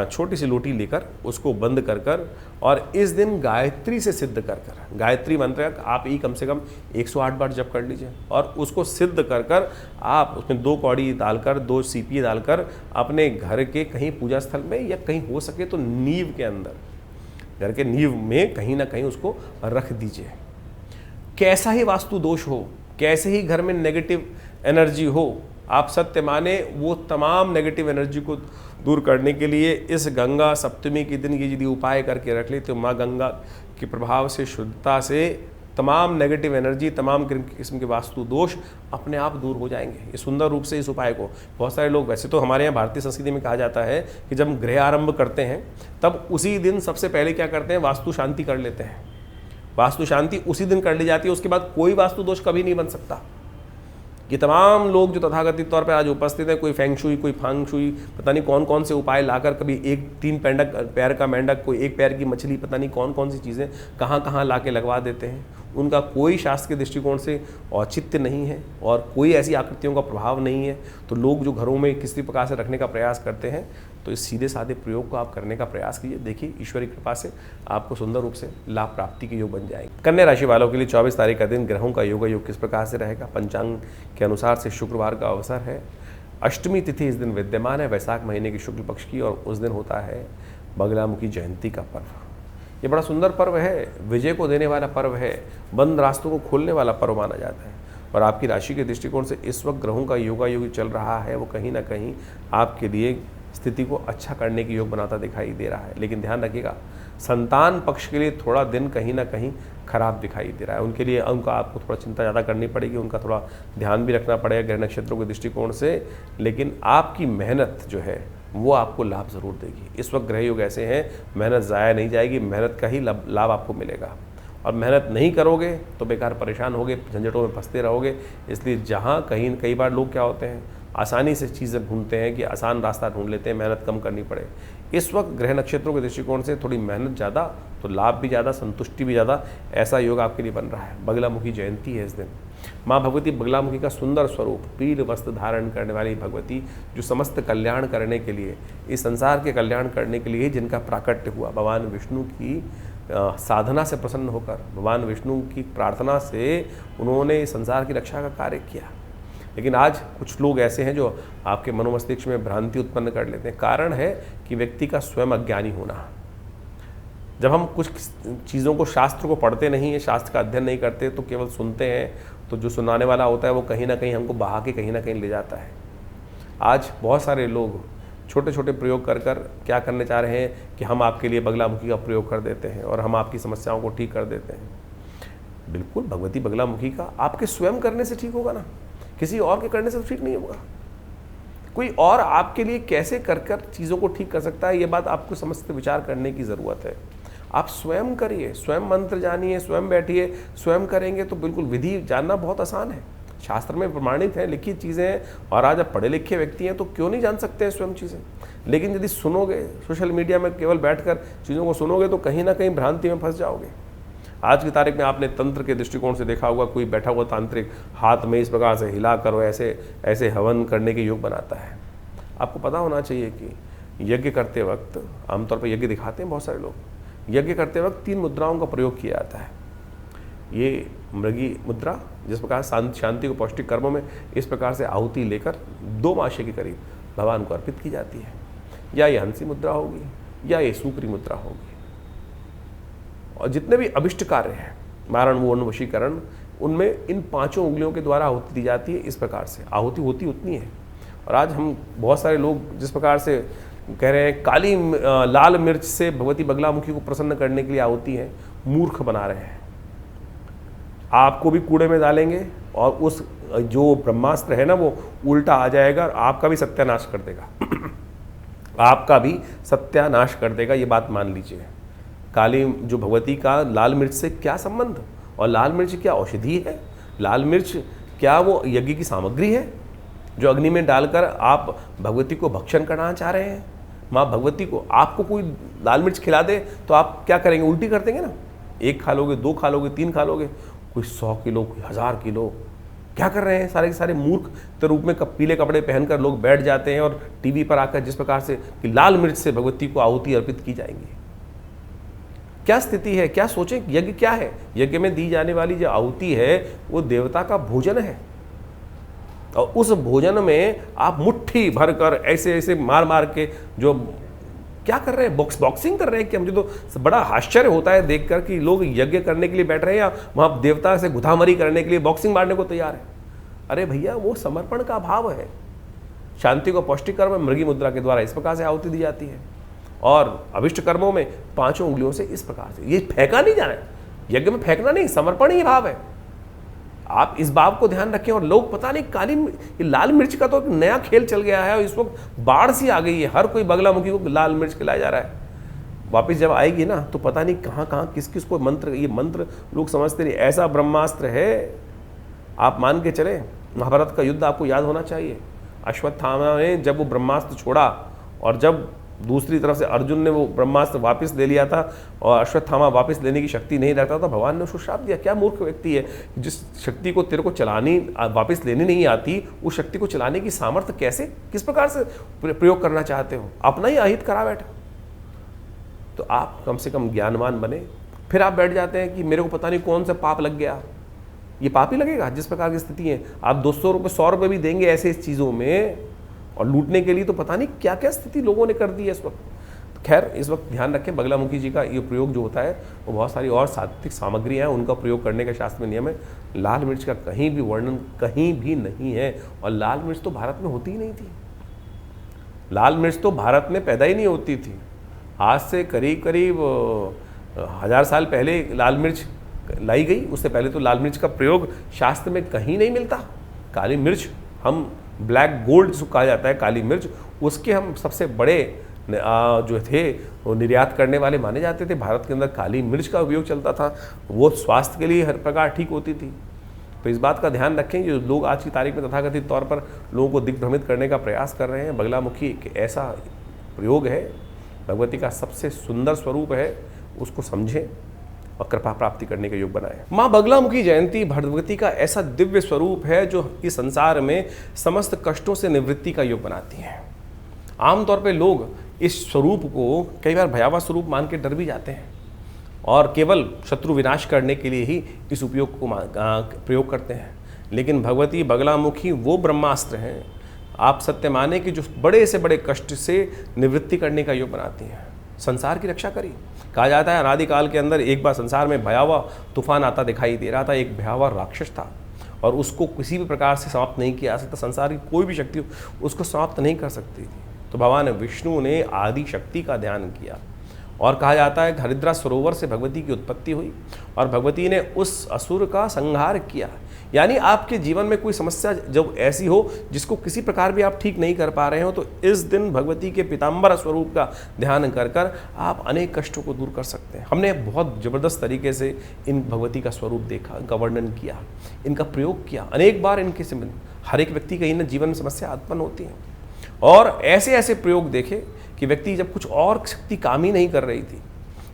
छोटी सी लोटी लेकर उसको बंद कर कर, और इस दिन गायत्री से सिद्ध कर कर, गायत्री मंत्र आप ही कम से कम 108 बार जप कर लीजिए, और उसको सिद्ध कर कर आप उसमें 2 कौड़ी डालकर, 2 सीपी डालकर अपने घर के कहीं पूजा स्थल में, या कहीं हो सके तो नींव के अंदर, घर के नींव में कहीं ना कहीं उसको रख दीजिए। कैसा ही वास्तु दोष हो, कैसे ही घर में नेगेटिव एनर्जी हो, आप सत्य माने वो तमाम नेगेटिव एनर्जी को दूर करने के लिए इस गंगा सप्तमी के दिन ये यदि उपाय करके रख ले, तो माँ गंगा के प्रभाव से, शुद्धता से तमाम नेगेटिव एनर्जी, तमाम किस्म के वास्तु दोष अपने आप दूर हो जाएंगे। ये सुंदर रूप से इस उपाय को बहुत सारे लोग, वैसे तो हमारे यहाँ भारतीय संस्कृति में कहा जाता है कि जब गृह आरंभ करते हैं तब उसी दिन सबसे पहले क्या करते हैं, वास्तु शांति कर लेते हैं। वास्तु शांति उसी दिन कर ली जाती है, उसके बाद कोई वास्तु दोष कभी नहीं बन सकता। ये तमाम लोग जो तथाकथित तौर पर आज उपस्थित हैं, कोई फेंग शुई, कोई फांग शुई, पता नहीं कौन कौन से उपाय लाकर, कभी 3 पैर का मेंढक, कोई 1 पैर की मछली, पता नहीं कौन कौन सी चीज़ें कहाँ कहाँ ला के लगवा देते हैं। उनका कोई शास्त्र के दृष्टिकोण से औचित्य नहीं है और कोई ऐसी आकृतियों का प्रभाव नहीं है। तो लोग जो घरों में किसी प्रकार से रखने का प्रयास करते हैं, तो इस सीधे साधे प्रयोग को आप करने का प्रयास कीजिए। देखिए ईश्वरी कृपा से आपको सुंदर रूप से लाभ प्राप्ति के योग बन जाएंगे। कन्या राशि वालों के लिए 24 तारीख का दिन ग्रहों का योग किस प्रकार से रहेगा। पंचांग के अनुसार से शुक्रवार का अवसर है, अष्टमी तिथि इस दिन विद्यमान है, वैशाख महीने की शुक्ल पक्ष की, और उस दिन होता है बगलामुखी जयंती का पर्व। ये बड़ा सुंदर पर्व है, विजय को देने वाला पर्व है, बंद रास्तों को खोलने वाला पर्व माना जाता है। और आपकी राशि के दृष्टिकोण से इस वक्त ग्रहों का योग चल रहा है, वो कहीं ना कहीं आपके लिए स्थिति को अच्छा करने की योग बनाता दिखाई दे रहा है। लेकिन ध्यान रखिएगा, संतान पक्ष के लिए थोड़ा दिन कहीं ना कहीं खराब दिखाई दे रहा है। उनके लिए आपको थोड़ा चिंता ज़्यादा करनी पड़ेगी, उनका थोड़ा ध्यान भी रखना पड़ेगा ग्रह नक्षत्रों के दृष्टिकोण से। लेकिन आपकी मेहनत जो है वो आपको लाभ ज़रूर देगी। इस वक्त ग्रह योग ऐसे हैं, मेहनत ज़ाया नहीं जाएगी, मेहनत का ही लाभ आपको मिलेगा। और मेहनत नहीं करोगे तो बेकार परेशान होगे, झंझटों में फंसते रहोगे। इसलिए जहाँ कई बार लोग क्या होते हैं, आसानी से चीज़ें ढूंढते हैं कि आसान रास्ता ढूंढ लेते हैं, मेहनत कम करनी पड़े। इस वक्त ग्रह नक्षत्रों के दृष्टिकोण से थोड़ी मेहनत ज़्यादा तो लाभ भी ज़्यादा, संतुष्टि भी ज़्यादा, ऐसा योग आपके लिए बन रहा है। बगलामुखी जयंती है इस दिन। माँ भगवती बगलामुखी का सुंदर स्वरूप, पील वस्त्र धारण करने वाली भगवती, जो समस्त कल्याण करने के लिए, इस संसार के कल्याण करने के लिए जिनका प्राकट्य हुआ, भगवान विष्णु की साधना से प्रसन्न होकर, भगवान विष्णु की प्रार्थना से उन्होंने संसार की रक्षा का कार्य किया। लेकिन आज कुछ लोग ऐसे हैं जो आपके मनोमस्तिष्क में भ्रांति उत्पन्न कर लेते हैं। कारण है कि व्यक्ति का स्वयं अज्ञानी होना। जब हम कुछ चीज़ों को, शास्त्र को पढ़ते नहीं है, शास्त्र का अध्ययन नहीं करते, तो केवल सुनते हैं, तो जो सुनाने वाला होता है वो कहीं ना कहीं हमको बहा के कहीं ना कहीं ले जाता है। आज बहुत सारे लोग छोटे छोटे प्रयोग कर क्या करने चाह रहे हैं कि हम आपके लिए बगलामुखी का प्रयोग कर देते हैं और हम आपकी समस्याओं को ठीक कर देते हैं। बिल्कुल, भगवती बगलामुखी का आपके स्वयं करने से ठीक होगा ना, किसी और के करने से तो ठीक नहीं होगा। कोई और आपके लिए कैसे कर चीज़ों को ठीक कर सकता है, ये बात आपको समझते विचार करने की ज़रूरत है। आप स्वयं करिए, स्वयं मंत्र जानिए, स्वयं बैठिए, स्वयं करेंगे तो बिल्कुल विधि जानना बहुत आसान है, शास्त्र में प्रमाणित है, लिखित चीज़ें हैं। और आज आप पढ़े लिखे व्यक्ति हैं तो क्यों नहीं जान सकते हैं स्वयं चीज़ें। लेकिन यदि सुनोगे, सोशल मीडिया में केवल बैठकर चीज़ों को सुनोगे, तो कहीं ना कहीं भ्रांति में फंस जाओगे। आज की तारीख में आपने तंत्र के दृष्टिकोण से देखा होगा, कोई बैठा हुआ तांत्रिक हाथ में इस प्रकार से हिला कर ऐसे हवन करने के योग बनाता है। आपको पता होना चाहिए कि यज्ञ करते वक्त, आमतौर पर यज्ञ दिखाते हैं बहुत सारे लोग, यज्ञ करते वक्त 3 मुद्राओं का प्रयोग किया जाता है। ये मृगी मुद्रा, जिस प्रकार शांति को पौष्टिक कर्मों में इस प्रकार से आहुति लेकर 2 मासे के करीब भगवान को अर्पित की जाती है, या ये हंसी मुद्रा होगी, या ये सूकरी मुद्रा होगी। और जितने भी अभिष्ट कार्य हैं, मारण, वर्ण, वशीकरण, उनमें इन 5 उंगलियों के द्वारा आहुति दी जाती है। इस प्रकार से आहुति होती उतनी है। और आज हम बहुत सारे लोग जिस प्रकार से कह रहे हैं लाल मिर्च से भगवती बगलामुखी को प्रसन्न करने के लिए आहुति है, मूर्ख बना रहे हैं। आपको भी कूड़े में डालेंगे और उस जो ब्रह्मास्त्र है ना, वो उल्टा आ जाएगा और आपका भी सत्यानाश कर देगा आपका भी सत्यानाश कर देगा, ये बात मान लीजिए। काली जो भगवती का लाल मिर्च से क्या संबंध, और लाल मिर्च क्या औषधि है? लाल मिर्च क्या वो यज्ञ की सामग्री है जो अग्नि में डालकर आप भगवती को भक्षण करना चाह रहे हैं? माँ भगवती को आपको कोई लाल मिर्च खिला दे तो आप क्या करेंगे? उल्टी कर देंगे ना। 1 खा लोगे, 2 खा लोगे, 3 खा लोगे, कोई 100 किलो, कोई 1000 किलो। क्या कर रहे हैं? सारे के सारे मूर्ख के रूप में पीले कपड़े पहनकर लोग बैठ जाते हैं और टीवी पर आकर जिस प्रकार से कि लाल मिर्च से भगवती को आहुति अर्पित की जाएंगी। क्या स्थिति है? क्या सोचें? यज्ञ क्या है? यज्ञ में दी जाने वाली जो आहुति है वो देवता का भोजन है, और उस भोजन में आप मुट्ठी भरकर ऐसे मार मार के जो क्या कर रहे हैं? बॉक्सिंग कर रहे हैं। कि मुझे तो बड़ा आश्चर्य होता है देखकर कि लोग यज्ञ करने के लिए बैठ रहे हैं या वहाँ देवता से गुदामरी करने के लिए बॉक्सिंग मारने को तैयार है। अरे भैया, वो समर्पण का भाव है। शांति को पौष्टिक कर्म में मृगी मुद्रा के द्वारा इस प्रकार से आहुति दी जाती है, और अभिष्ट कर्मों में 5 उंगलियों से इस प्रकार से। ये फेंका नहीं जाना है, यज्ञ में फेंकना नहीं, समर्पण ही भाव है। आप इस भाव को ध्यान रखें। और लोग पता नहीं लाल मिर्च का तो एक नया खेल चल गया है, और इस वक्त बाढ़ सी आ गई है, हर कोई बगलामुखी को लाल मिर्च खिलाया जा रहा है। वापस जब आएगी ना तो पता नहीं कहाँ कहाँ किस किस को मंत्र, ये मंत्र लोग समझते नहीं, ऐसा ब्रह्मास्त्र है, आप मान के चले। महाभारत का युद्ध आपको याद होना चाहिए। अश्वत्थामा ने जब वो ब्रह्मास्त्र छोड़ा और जब दूसरी तरफ से अर्जुन ने वो ब्रह्मास्त्र वापस ले लिया था और अश्वत्थामा वापस लेने की शक्ति नहीं रखता था, भगवान ने उसको श्राप दिया। क्या मूर्ख व्यक्ति है, जिस शक्ति को तेरे को चलानी वापस लेने नहीं आती, उस शक्ति को चलाने की सामर्थ्य कैसे, किस प्रकार से प्रयोग करना चाहते हो, अपना ही अहित करा बैठा। तो आप कम से कम ज्ञानवान बने। फिर आप बैठ जाते हैं कि मेरे को पता नहीं कौन सा पाप लग गया। ये पाप ही लगेगा जिस प्रकार की स्थिति है। आप 200 रुपये 100 रुपये भी देंगे ऐसे इस चीज़ों में और लूटने के लिए, तो पता नहीं क्या क्या स्थिति लोगों ने कर दी है इस वक्त। तो खैर इस वक्त ध्यान रखें, बगलामुखी जी का ये प्रयोग जो होता है वो बहुत सारी और सात्विक सामग्रियाँ हैं, उनका प्रयोग करने का शास्त्र में नियम है। लाल मिर्च का कहीं भी वर्णन कहीं भी नहीं है, और लाल मिर्च तो भारत में होती ही नहीं थी। लाल मिर्च तो भारत में पैदा ही नहीं होती थी। आज से करीब करीब 1000 साल पहले लाल मिर्च लाई गई, उससे पहले तो लाल मिर्च का प्रयोग शास्त्र में कहीं नहीं मिलता। काली मिर्च, हम ब्लैक गोल्ड जिसको कहा जाता है काली मिर्च, उसके हम सबसे बड़े जो थे वो निर्यात करने वाले माने जाते थे। भारत के अंदर काली मिर्च का उपयोग चलता था, वो स्वास्थ्य के लिए हर प्रकार ठीक होती थी। तो इस बात का ध्यान रखें, जो लोग आज की तारीख में तथाकथित तौर पर लोगों को दिग्भ्रमित करने का प्रयास कर रहे हैं, बगलामुखी एक ऐसा प्रयोग है, भगवती का सबसे सुंदर स्वरूप है, उसको समझें और कृपा प्राप्ति करने के योग बनाएं। माँ बगलामुखी जयंती भगवती का ऐसा दिव्य स्वरूप है जो इस संसार में समस्त कष्टों से निवृत्ति का योग बनाती है। आमतौर पे लोग इस स्वरूप को कई बार भयावह स्वरूप मान के डर भी जाते हैं और केवल शत्रु विनाश करने के लिए ही इस उपयोग को प्रयोग करते हैं। लेकिन भगवती बगलामुखी वो ब्रह्मास्त्र हैं, आप सत्य माने कि जो बड़े से बड़े कष्ट से निवृत्ति करने का योग बनाती हैं, संसार की रक्षा करी। कहा जाता है अनादिकाल के अंदर एक बार संसार में भयावह तूफान आता दिखाई दे रहा था, एक भयावह राक्षस था और उसको किसी भी प्रकार से समाप्त नहीं किया जा सकता। संसार की कोई भी शक्ति उसको समाप्त नहीं कर सकती थी। तो भगवान विष्णु ने आदि शक्ति का ध्यान किया और कहा जाता है हरिद्रा सरोवर से भगवती की उत्पत्ति हुई और भगवती ने उस असुर का संहार किया। यानी आपके जीवन में कोई समस्या जब ऐसी हो जिसको किसी प्रकार भी आप ठीक नहीं कर पा रहे हो, तो इस दिन भगवती के पीताम्बर स्वरूप का ध्यान कर कर आप अनेक कष्टों को दूर कर सकते हैं। हमने बहुत ज़बरदस्त तरीके से इन भगवती का स्वरूप देखा, इनका वर्णन किया, इनका प्रयोग किया अनेक बार। इनके से हर एक व्यक्ति कहीं ना जीवन में समस्या उत्पन्न होती है और ऐसे ऐसे प्रयोग देखे कि व्यक्ति जब कुछ और शक्ति काम ही नहीं कर रही थी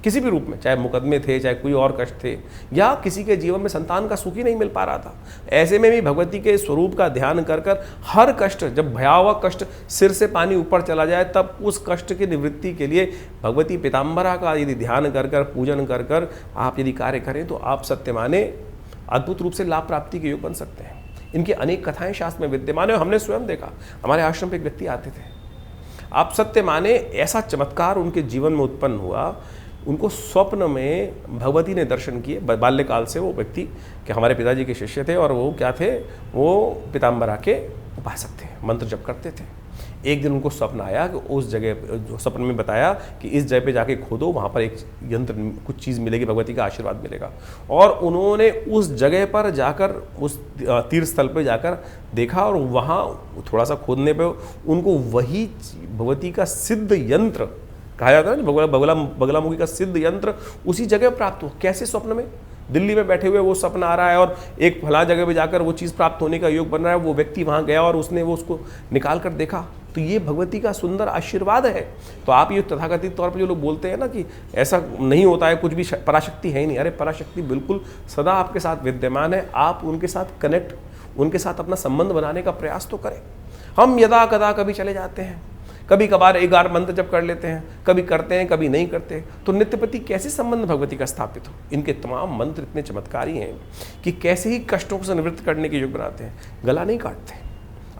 किसी भी रूप में, चाहे मुकदमे थे, चाहे कोई और कष्ट थे, या किसी के जीवन में संतान का सुख ही नहीं मिल पा रहा था, ऐसे में भी भगवती के स्वरूप का ध्यान कर कर हर कष्ट, जब भयावह कष्ट सिर से पानी ऊपर चला जाए, तब उस कष्ट की निवृत्ति के लिए भगवती पीताम्बरा का यदि ध्यान कर कर पूजन कर कर आप यदि कार्य करें तो आप सत्य माने अद्भुत रूप से लाभ प्राप्ति के योग बन सकते हैं। इनकी अनेक कथाएं शास्त्र में विद्यमान है, हमने स्वयं देखा। हमारे आश्रम पे एक व्यक्ति आते थे, आप सत्य माने ऐसा चमत्कार उनके जीवन में उत्पन्न हुआ, उनको स्वप्न में भगवती ने दर्शन किए। बाल्यकाल से वो व्यक्ति कि हमारे पिताजी के शिष्य थे और वो क्या थे, वो पीताम्बरा के उपासक थे, मंत्र जप करते थे। एक दिन उनको स्वप्न आया कि उस जगह, जो स्वप्न में बताया कि इस जगह पे जाके खोदो, वहाँ पर एक यंत्र, कुछ चीज़ मिलेगी, भगवती का आशीर्वाद मिलेगा। और उन्होंने उस जगह पर जाकर, उस तीर्थ स्थल पर जाकर देखा और वहाँ थोड़ा सा खोदने पे उनको वही भगवती का सिद्ध यंत्र, कहा जाता है ना बगलामुखी का सिद्ध यंत्र, उसी जगह प्राप्त हो। कैसे? स्वप्न में, दिल्ली में बैठे हुए वो स्वप्न आ रहा है और एक फला जगह पे जाकर वो चीज़ प्राप्त होने का योग बन रहा है। वो व्यक्ति वहाँ गया और उसने वो उसको निकाल कर देखा, तो ये भगवती का सुंदर आशीर्वाद है। तो आप ये तथाकथित तौर पर जो लोग बोलते हैं ना कि ऐसा नहीं होता है, कुछ भी पराशक्ति है ही नहीं, अरे पराशक्ति बिल्कुल सदा आपके साथ विद्यमान है। आप उनके साथ कनेक्ट, उनके साथ अपना संबंध बनाने का प्रयास तो करें। हम यदा कदा कभी चले जाते हैं, कभी कभार 11 मंत्र जप कर लेते हैं, कभी करते हैं कभी नहीं करते, तो नित्यपति कैसे संबंध भगवती का स्थापित हो। इनके तमाम मंत्र इतने चमत्कारी हैं कि कैसे ही कष्टों को निवृत्त करने के योग बनाते हैं। गला नहीं काटते।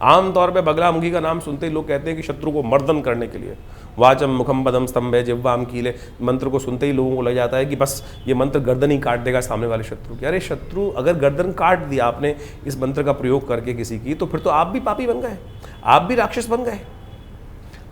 आमतौर पे बगलामुखी का नाम सुनते ही लोग कहते हैं कि शत्रु को मर्दन करने के लिए, वाचम मुखम पदम स्तंभे जिह्वाम कीले, मंत्र को सुनते ही लोगों को लग जाता है कि बस ये मंत्र गर्दन ही काट देगा सामने वाले शत्रु की। अरे शत्रु अगर गर्दन काट दिया आपने इस मंत्र का प्रयोग करके किसी की, तो फिर तो आप भी पापी बन गए, आप भी राक्षस बन गए।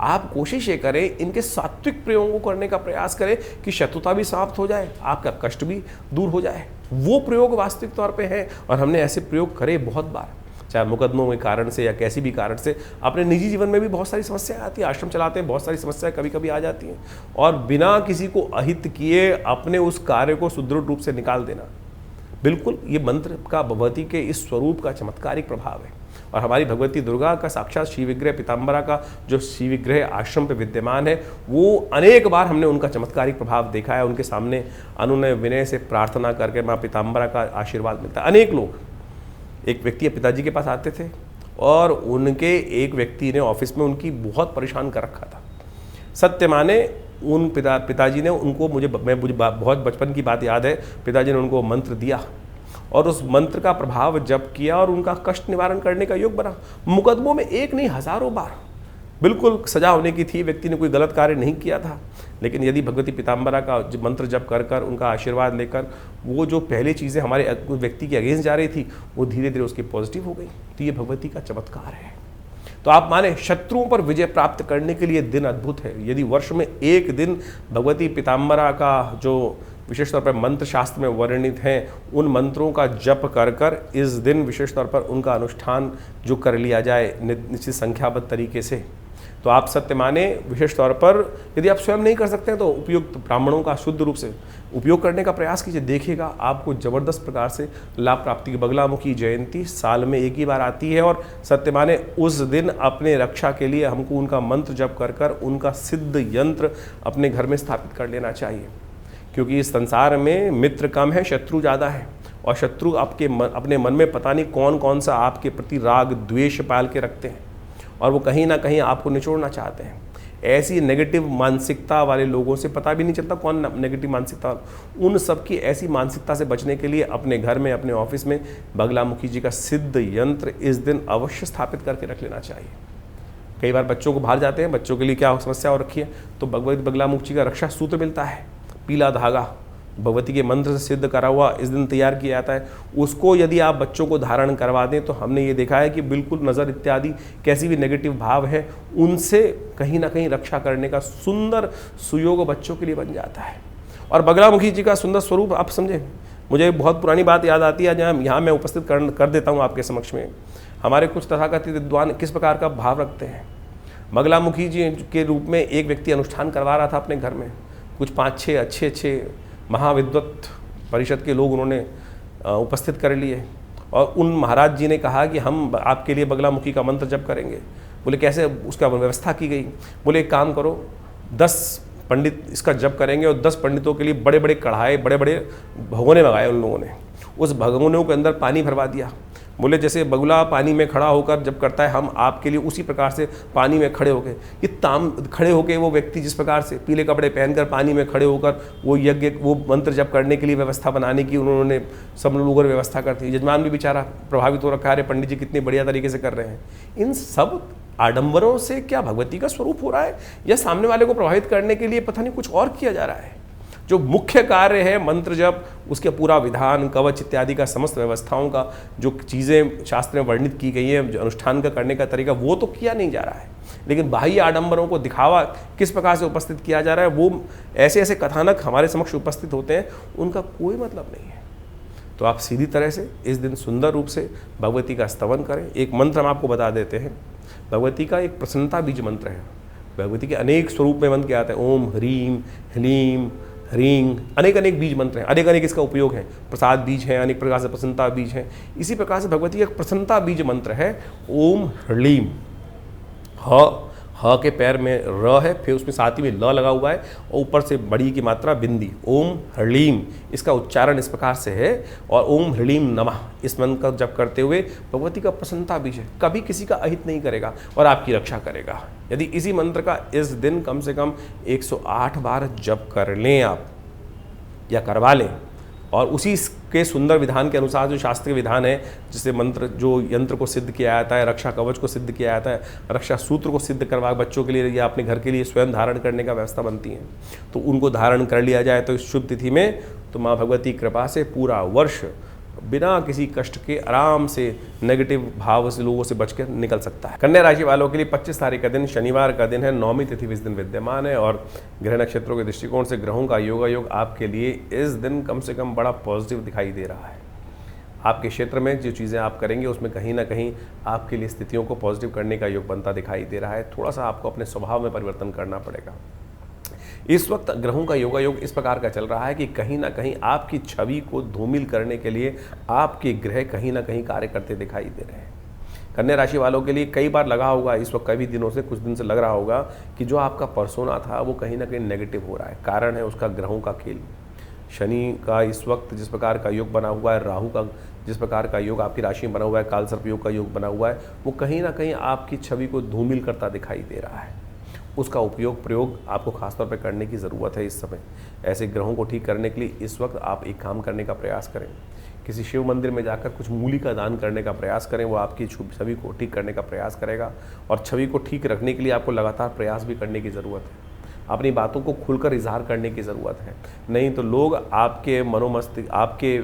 आप कोशिश ये करें, इनके सात्विक प्रयोगों को करने का प्रयास करें कि शत्रुता भी समाप्त हो जाए, आपका कष्ट भी दूर हो जाए। वो प्रयोग वास्तविक तौर पे है और हमने ऐसे प्रयोग करे बहुत बार। चाहे मुकदमों के कारण से या कैसी भी कारण से। अपने निजी जीवन में भी बहुत सारी समस्याएं आती हैं, आश्रम चलाते हैं, बहुत सारी समस्याएं कभी कभी आ जाती हैं, और बिना किसी को अहित किए अपने उस कार्य को सुदृढ़ रूप से निकाल देना, बिल्कुल ये मंत्र का भगवती के इस स्वरूप का चमत्कारिक प्रभाव है। और हमारी भगवती दुर्गा का साक्षात श्री विग्रह पीताम्बरा का जो श्री विग्रह आश्रम पे विद्यमान है, वो अनेक बार हमने उनका चमत्कारिक प्रभाव देखा है। उनके सामने अनुनय विनय से प्रार्थना करके माँ पीताम्बरा का आशीर्वाद मिलता है। अनेक लोग, एक व्यक्ति पिताजी के पास आते थे और उनके एक व्यक्ति ने ऑफिस में उनकी बहुत परेशान कर रखा था। सत्य माने उन पिताजी ने उनको, मुझे बहुत बचपन की बात याद है, पिताजी ने उनको मंत्र दिया और उस मंत्र का प्रभाव जप किया और उनका कष्ट निवारण करने का योग बना। मुकदमों में एक नहीं हजारों बार बिल्कुल सजा होने की थी, व्यक्ति ने कोई गलत कार्य नहीं किया था, लेकिन यदि भगवती पीताम्बरा का मंत्र जप कर कर उनका आशीर्वाद लेकर वो जो पहले चीज़ें हमारे व्यक्ति के अगेंस्ट जा रही थी वो धीरे धीरे उसकी पॉजिटिव हो गई। तो ये भगवती का चमत्कार है। तो आप माने शत्रुओं पर विजय प्राप्त करने के लिए दिन अद्भुत है। यदि वर्ष में एक दिन भगवती पीताम्बरा का जो विशेष तौर पर मंत्र शास्त्र में वर्णित हैं, उन मंत्रों का जप कर कर इस दिन विशेष तौर पर उनका अनुष्ठान जो कर लिया जाए निश्चित संख्याबद्ध तरीके से, तो आप सत्य माने विशेष तौर पर यदि आप स्वयं नहीं कर सकते हैं तो उपयुक्त ब्राह्मणों का शुद्ध रूप से उपयोग करने का प्रयास कीजिए। देखिएगा आपको जबरदस्त प्रकार से लाभ प्राप्ति की। बगलामुखी जयंती साल में एक ही बार आती है और सत्य माने उस दिन अपने रक्षा के लिए हमको उनका मंत्र जप कर कर उनका सिद्ध यंत्र अपने घर में स्थापित कर लेना चाहिए, क्योंकि इस संसार में मित्र कम है, शत्रु ज़्यादा है। और शत्रु अपने मन में पता नहीं कौन कौन सा आपके प्रति राग द्वेष पाल के रखते हैं और वो कहीं ना कहीं आपको निचोड़ना चाहते हैं। ऐसी नेगेटिव मानसिकता वाले लोगों से पता भी नहीं चलता कौन नेगेटिव मानसिकता, उन सब की ऐसी मानसिकता से बचने के लिए अपने घर में अपने ऑफिस में बगलामुखी जी का सिद्ध यंत्र इस दिन अवश्य स्थापित करके रख लेना चाहिए। कई बार बच्चों को बाहर जाते हैं, बच्चों के लिए क्या समस्या हो रखी है, तो भगवती बगलामुखी जी का रक्षा सूत्र मिलता है, पीला धागा भगवती के मंत्र से सिद्ध करा हुआ इस दिन तैयार किया जाता है। उसको यदि आप बच्चों को धारण करवा दें तो हमने ये देखा है कि बिल्कुल नज़र इत्यादि कैसी भी नेगेटिव भाव है उनसे कहीं ना कहीं रक्षा करने का सुंदर सुयोग बच्चों के लिए बन जाता है। और बगलामुखी जी का सुंदर स्वरूप आप समझें, मुझे बहुत पुरानी बात याद आती है जहाँ यहाँ मैं उपस्थित कर देता हूँ आपके समक्ष में। हमारे कुछ तथाकथित विद्वान किस प्रकार का भाव रखते हैं। बगलामुखी जी के रूप में एक व्यक्ति अनुष्ठान करवा रहा था अपने घर में, कुछ 5-6 अच्छे महाविद्वत परिषद के लोग उन्होंने उपस्थित कर लिए और उन महाराज जी ने कहा कि हम आपके लिए बगलामुखी का मंत्र जप करेंगे। बोले कैसे, उसका व्यवस्था की गई। बोले एक काम करो, 10 पंडित इसका जप करेंगे और 10 पंडितों के लिए बड़े बड़े कढ़ाई, बड़े बड़े भगोने मंगाए उन लोगों ने। उस भगोनों के अंदर पानी भरवा दिया। बोले जैसे बगुला पानी में खड़ा होकर जब करता है, हम आपके लिए उसी प्रकार से पानी में खड़े होकर, ये खड़े होकर वो व्यक्ति जिस प्रकार से पीले कपड़े पहनकर पानी में खड़े होकर वो यज्ञ वो मंत्र जप करने के लिए व्यवस्था बनाने की उन्होंने सब लोगों ने व्यवस्था कर दी। यजमान भी बेचारा प्रभावित हो रखा है, अरे पंडित जी कितने बढ़िया तरीके से कर रहे हैं। इन सब आडंबरों से क्या भगवती का स्वरूप हो रहा है या सामने वाले को प्रभावित करने के लिए पता नहीं कुछ और किया जा रहा है। जो मुख्य कार्य है मंत्र जप, उसके पूरा विधान कवच इत्यादि का समस्त व्यवस्थाओं का जो चीज़ें शास्त्र में वर्णित की गई हैं, जो अनुष्ठान का करने का तरीका, वो तो किया नहीं जा रहा है। लेकिन बाह्य आडंबरों को दिखावा किस प्रकार से उपस्थित किया जा रहा है, वो ऐसे ऐसे कथानक हमारे समक्ष उपस्थित होते हैं, उनका कोई मतलब नहीं है। तो आप सीधी तरह से इस दिन सुंदर रूप से भगवती का स्तवन करें। एक मंत्र हम आपको बता देते हैं, भगवती का एक प्रसन्नता बीज मंत्र है। भगवती के अनेक स्वरूप में मंत्र क्या आता है, ओम ह्रीम ह्लीम ह्रीं, अनेक अनेक बीज मंत्र हैं, अनेक अनेक इसका उपयोग है। प्रसाद बीज है, अनेक प्रकार से प्रसन्नता बीज है। इसी प्रकार से भगवती का एक प्रसन्नता बीज मंत्र है, ओम ह्लीम। ह के पैर में र है, फिर उसमें साथ ही में ल लगा हुआ है और ऊपर से बड़ी की मात्रा बिंदी, ओम ह्लीम। इसका उच्चारण इस प्रकार से है। और ओम ह्लीम नमः इस मंत्र का जप करते हुए भगवती का प्रसन्नता बीज है, कभी किसी का अहित नहीं करेगा और आपकी रक्षा करेगा। यदि इसी मंत्र का इस दिन कम से कम 108 बार जप कर लें आप या करवा लें, और उसी के सुंदर विधान के अनुसार जो शास्त्रीय विधान है, जिससे मंत्र जो यंत्र को सिद्ध किया जाता है, रक्षा कवच को सिद्ध किया जाता है, रक्षा सूत्र को सिद्ध करवा बच्चों के लिए या अपने घर के लिए स्वयं धारण करने का व्यवस्था बनती है, तो उनको धारण कर लिया जाए तो इस शुभ तिथि में तो माँ भगवती कृपा से पूरा वर्ष बिना किसी कष्ट के आराम से नेगेटिव भाव से लोगों से बचकर निकल सकता है। कन्या राशि वालों के लिए 25 तारीख का दिन शनिवार का दिन है, 9वीं तिथि इस दिन विद्यमान है और ग्रह नक्षत्रों के दृष्टिकोण से ग्रहों का योग आपके लिए इस दिन कम से कम बड़ा पॉजिटिव दिखाई दे रहा है। आपके क्षेत्र में जो चीज़ें आप करेंगे उसमें कहीं ना कहीं आपके लिए स्थितियों को पॉजिटिव करने का योग बनता दिखाई दे रहा है। थोड़ा सा आपको अपने स्वभाव में परिवर्तन करना पड़ेगा। इस वक्त ग्रहों का योगायोग इस प्रकार का चल रहा है कि कहीं ना कहीं आपकी छवि को धूमिल करने के लिए आपके ग्रह कहीं ना कहीं कार्य करते दिखाई दे रहे हैं। कन्या राशि वालों के लिए कई बार लगा होगा, इस वक्त कई दिनों से, कुछ दिन से लग रहा होगा कि जो आपका पर्सोना था वो कहीं ना कहीं नेगेटिव हो रहा है। कारण है उसका ग्रहों का खेल। शनि का इस वक्त जिस प्रकार का योग बना हुआ है, राहु का जिस प्रकार का योग आपकी राशि में बना हुआ है, कालसर्प योग का योग बना हुआ है, वो कहीं ना कहीं आपकी छवि को धूमिल करता दिखाई दे रहा है। उसका प्रयोग आपको खासतौर पर करने की ज़रूरत है इस समय। ऐसे ग्रहों को ठीक करने के लिए इस वक्त आप एक काम करने का प्रयास करें। किसी शिव मंदिर में जाकर कुछ मूली का दान करने का प्रयास करें। वो आपकी छवि को ठीक करने का प्रयास करेगा और छवि को ठीक रखने के लिए आपको लगातार प्रयास भी करने की ज़रूरत है। अपनी बातों को खुलकर इजहार करने की ज़रूरत है, नहीं तो लोग आपके मनोमस्तिष्क, आपके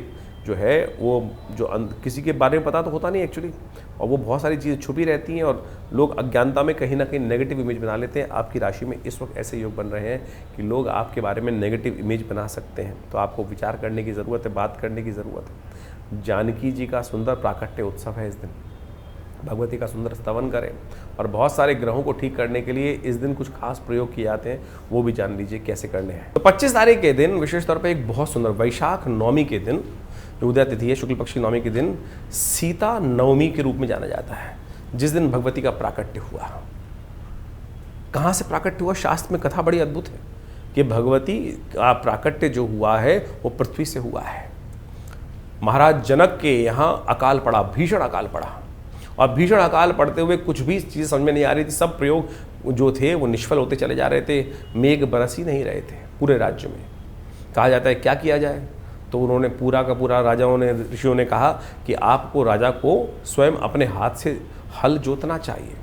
जो है वो जो किसी के बारे में पता तो होता नहीं एक्चुअली, और वो बहुत सारी चीज़ें छुपी रहती हैं और लोग अज्ञानता में कहीं ना कहीं नेगेटिव इमेज बना लेते हैं। आपकी राशि में इस वक्त ऐसे योग बन रहे हैं कि लोग आपके बारे में नेगेटिव इमेज बना सकते हैं। तो आपको विचार करने की ज़रूरत है, बात करने की ज़रूरत है। जानकी जी का सुंदर प्राकट्य उत्सव है इस दिन, भगवती का सुंदर स्तवन करें। और बहुत सारे ग्रहों को ठीक करने के लिए इस दिन कुछ खास प्रयोग किए जाते हैं, वो भी जान लीजिए कैसे करने हैं। तो 25 तारीख के दिन विशेष तौर पर एक बहुत सुंदर वैशाख नवमी के दिन, जो उदय तिथि है शुक्ल पक्षी नवमी के दिन, सीता नवमी के रूप में जाना जाता है, जिस दिन भगवती का प्राकट्य हुआ। कहाँ से प्राकट्य हुआ? शास्त्र में कथा बड़ी अद्भुत है कि भगवती का प्राकट्य जो हुआ है वो पृथ्वी से हुआ है। महाराज जनक के यहाँ अकाल पड़ा, भीषण अकाल पड़ा, और भीषण अकाल पड़ते हुए कुछ भी चीज़ समझ में नहीं आ रही थी। सब प्रयोग जो थे वो निष्फल होते चले जा रहे थे। मेघ बरस ही नहीं रहे थे पूरे राज्य में। कहा जाता है क्या किया जाए, तो उन्होंने पूरा का पूरा, राजाओं ने, ऋषियों ने कहा कि आपको, राजा को स्वयं अपने हाथ से हल जोतना चाहिए।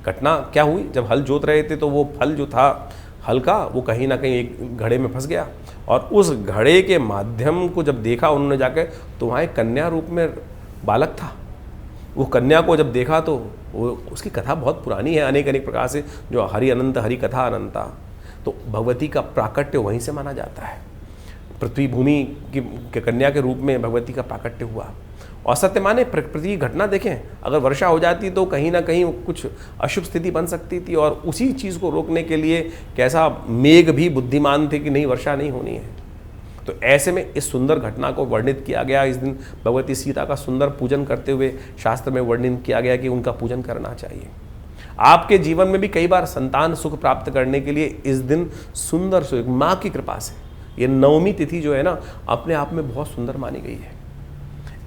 घटना क्या हुई, जब हल जोत रहे थे तो वो फल जो था हल का, वो कहीं ना कहीं एक घड़े में फंस गया, और उस घड़े के माध्यम को जब देखा उन्होंने जाकर, तो वहाँ एक कन्या रूप में बालक था। वो कन्या को जब देखा तो वो, उसकी कथा बहुत पुरानी है, अनेक अनेक प्रकार से, जो हरि अनंत हरि कथा अनंता। तो भगवती का प्राकट्य वहीं से माना जाता है। पृथ्वी भूमि की कन्या के रूप में भगवती का प्राकट्य हुआ। और सत्य माने प्रकृति की घटना देखें, अगर वर्षा हो जाती तो कहीं ना कहीं कुछ अशुभ स्थिति बन सकती थी, और उसी चीज़ को रोकने के लिए कैसा मेघ भी बुद्धिमान थे कि नहीं, वर्षा नहीं होनी है। तो ऐसे में इस सुंदर घटना को वर्णित किया गया। इस दिन भगवती सीता का सुंदर पूजन करते हुए शास्त्र में वर्णन किया गया कि उनका पूजन करना चाहिए। आपके जीवन में भी कई बार संतान सुख प्राप्त करने के लिए इस दिन सुंदर से माँ की कृपा से, ये नवमी तिथि जो है ना, अपने आप में बहुत सुंदर मानी गई है।